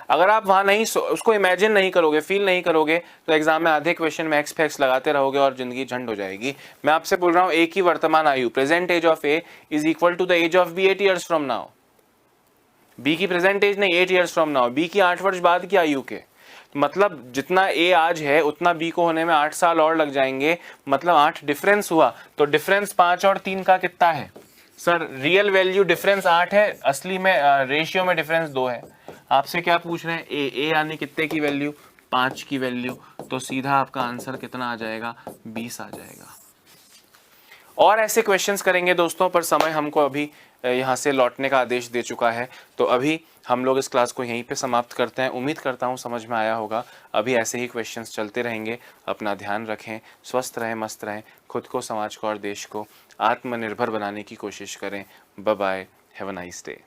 अगर आप वहां नहीं उसको इमेजिन नहीं करोगे, फील नहीं करोगे, तो एग्जाम में आधे क्वेश्चन में एक्स फैक्स लगाते रहोगे और जिंदगी झंड हो जाएगी। मैं आपसे बोल रहा हूं, ए की वर्तमान आयु, present age of A is equal to the age of B 8 years from now. B की प्रेजेंट एज नहीं, 8 ईयर्स फ्रॉम नाउ, बी की 8 वर्ष बाद की आयु के। मतलब जितना ए आज है उतना बी को होने में 8 साल और लग जाएंगे, मतलब 8 डिफरेंस हुआ। तो डिफरेंस 5 और 3 का कितना है? सर रियल वैल्यू डिफरेंस 8 है, असली में रेशियो में डिफरेंस 2 है। आपसे क्या पूछ रहे हैं? ए यानी कितने की वैल्यू? 5 की वैल्यू। तो सीधा आपका आंसर कितना आ जाएगा? 20 आ जाएगा। और ऐसे क्वेश्चंस करेंगे दोस्तों, पर समय हमको अभी यहाँ से लौटने का आदेश दे चुका है, तो अभी हम लोग इस क्लास को यहीं पे समाप्त करते हैं। उम्मीद करता हूँ समझ में आया होगा। अभी ऐसे ही क्वेश्चंस चलते रहेंगे। अपना ध्यान रखें, स्वस्थ रहें, मस्त रहें, खुद को, समाज को और देश को आत्मनिर्भर बनाने की कोशिश करें। Bye bye, have a nice day.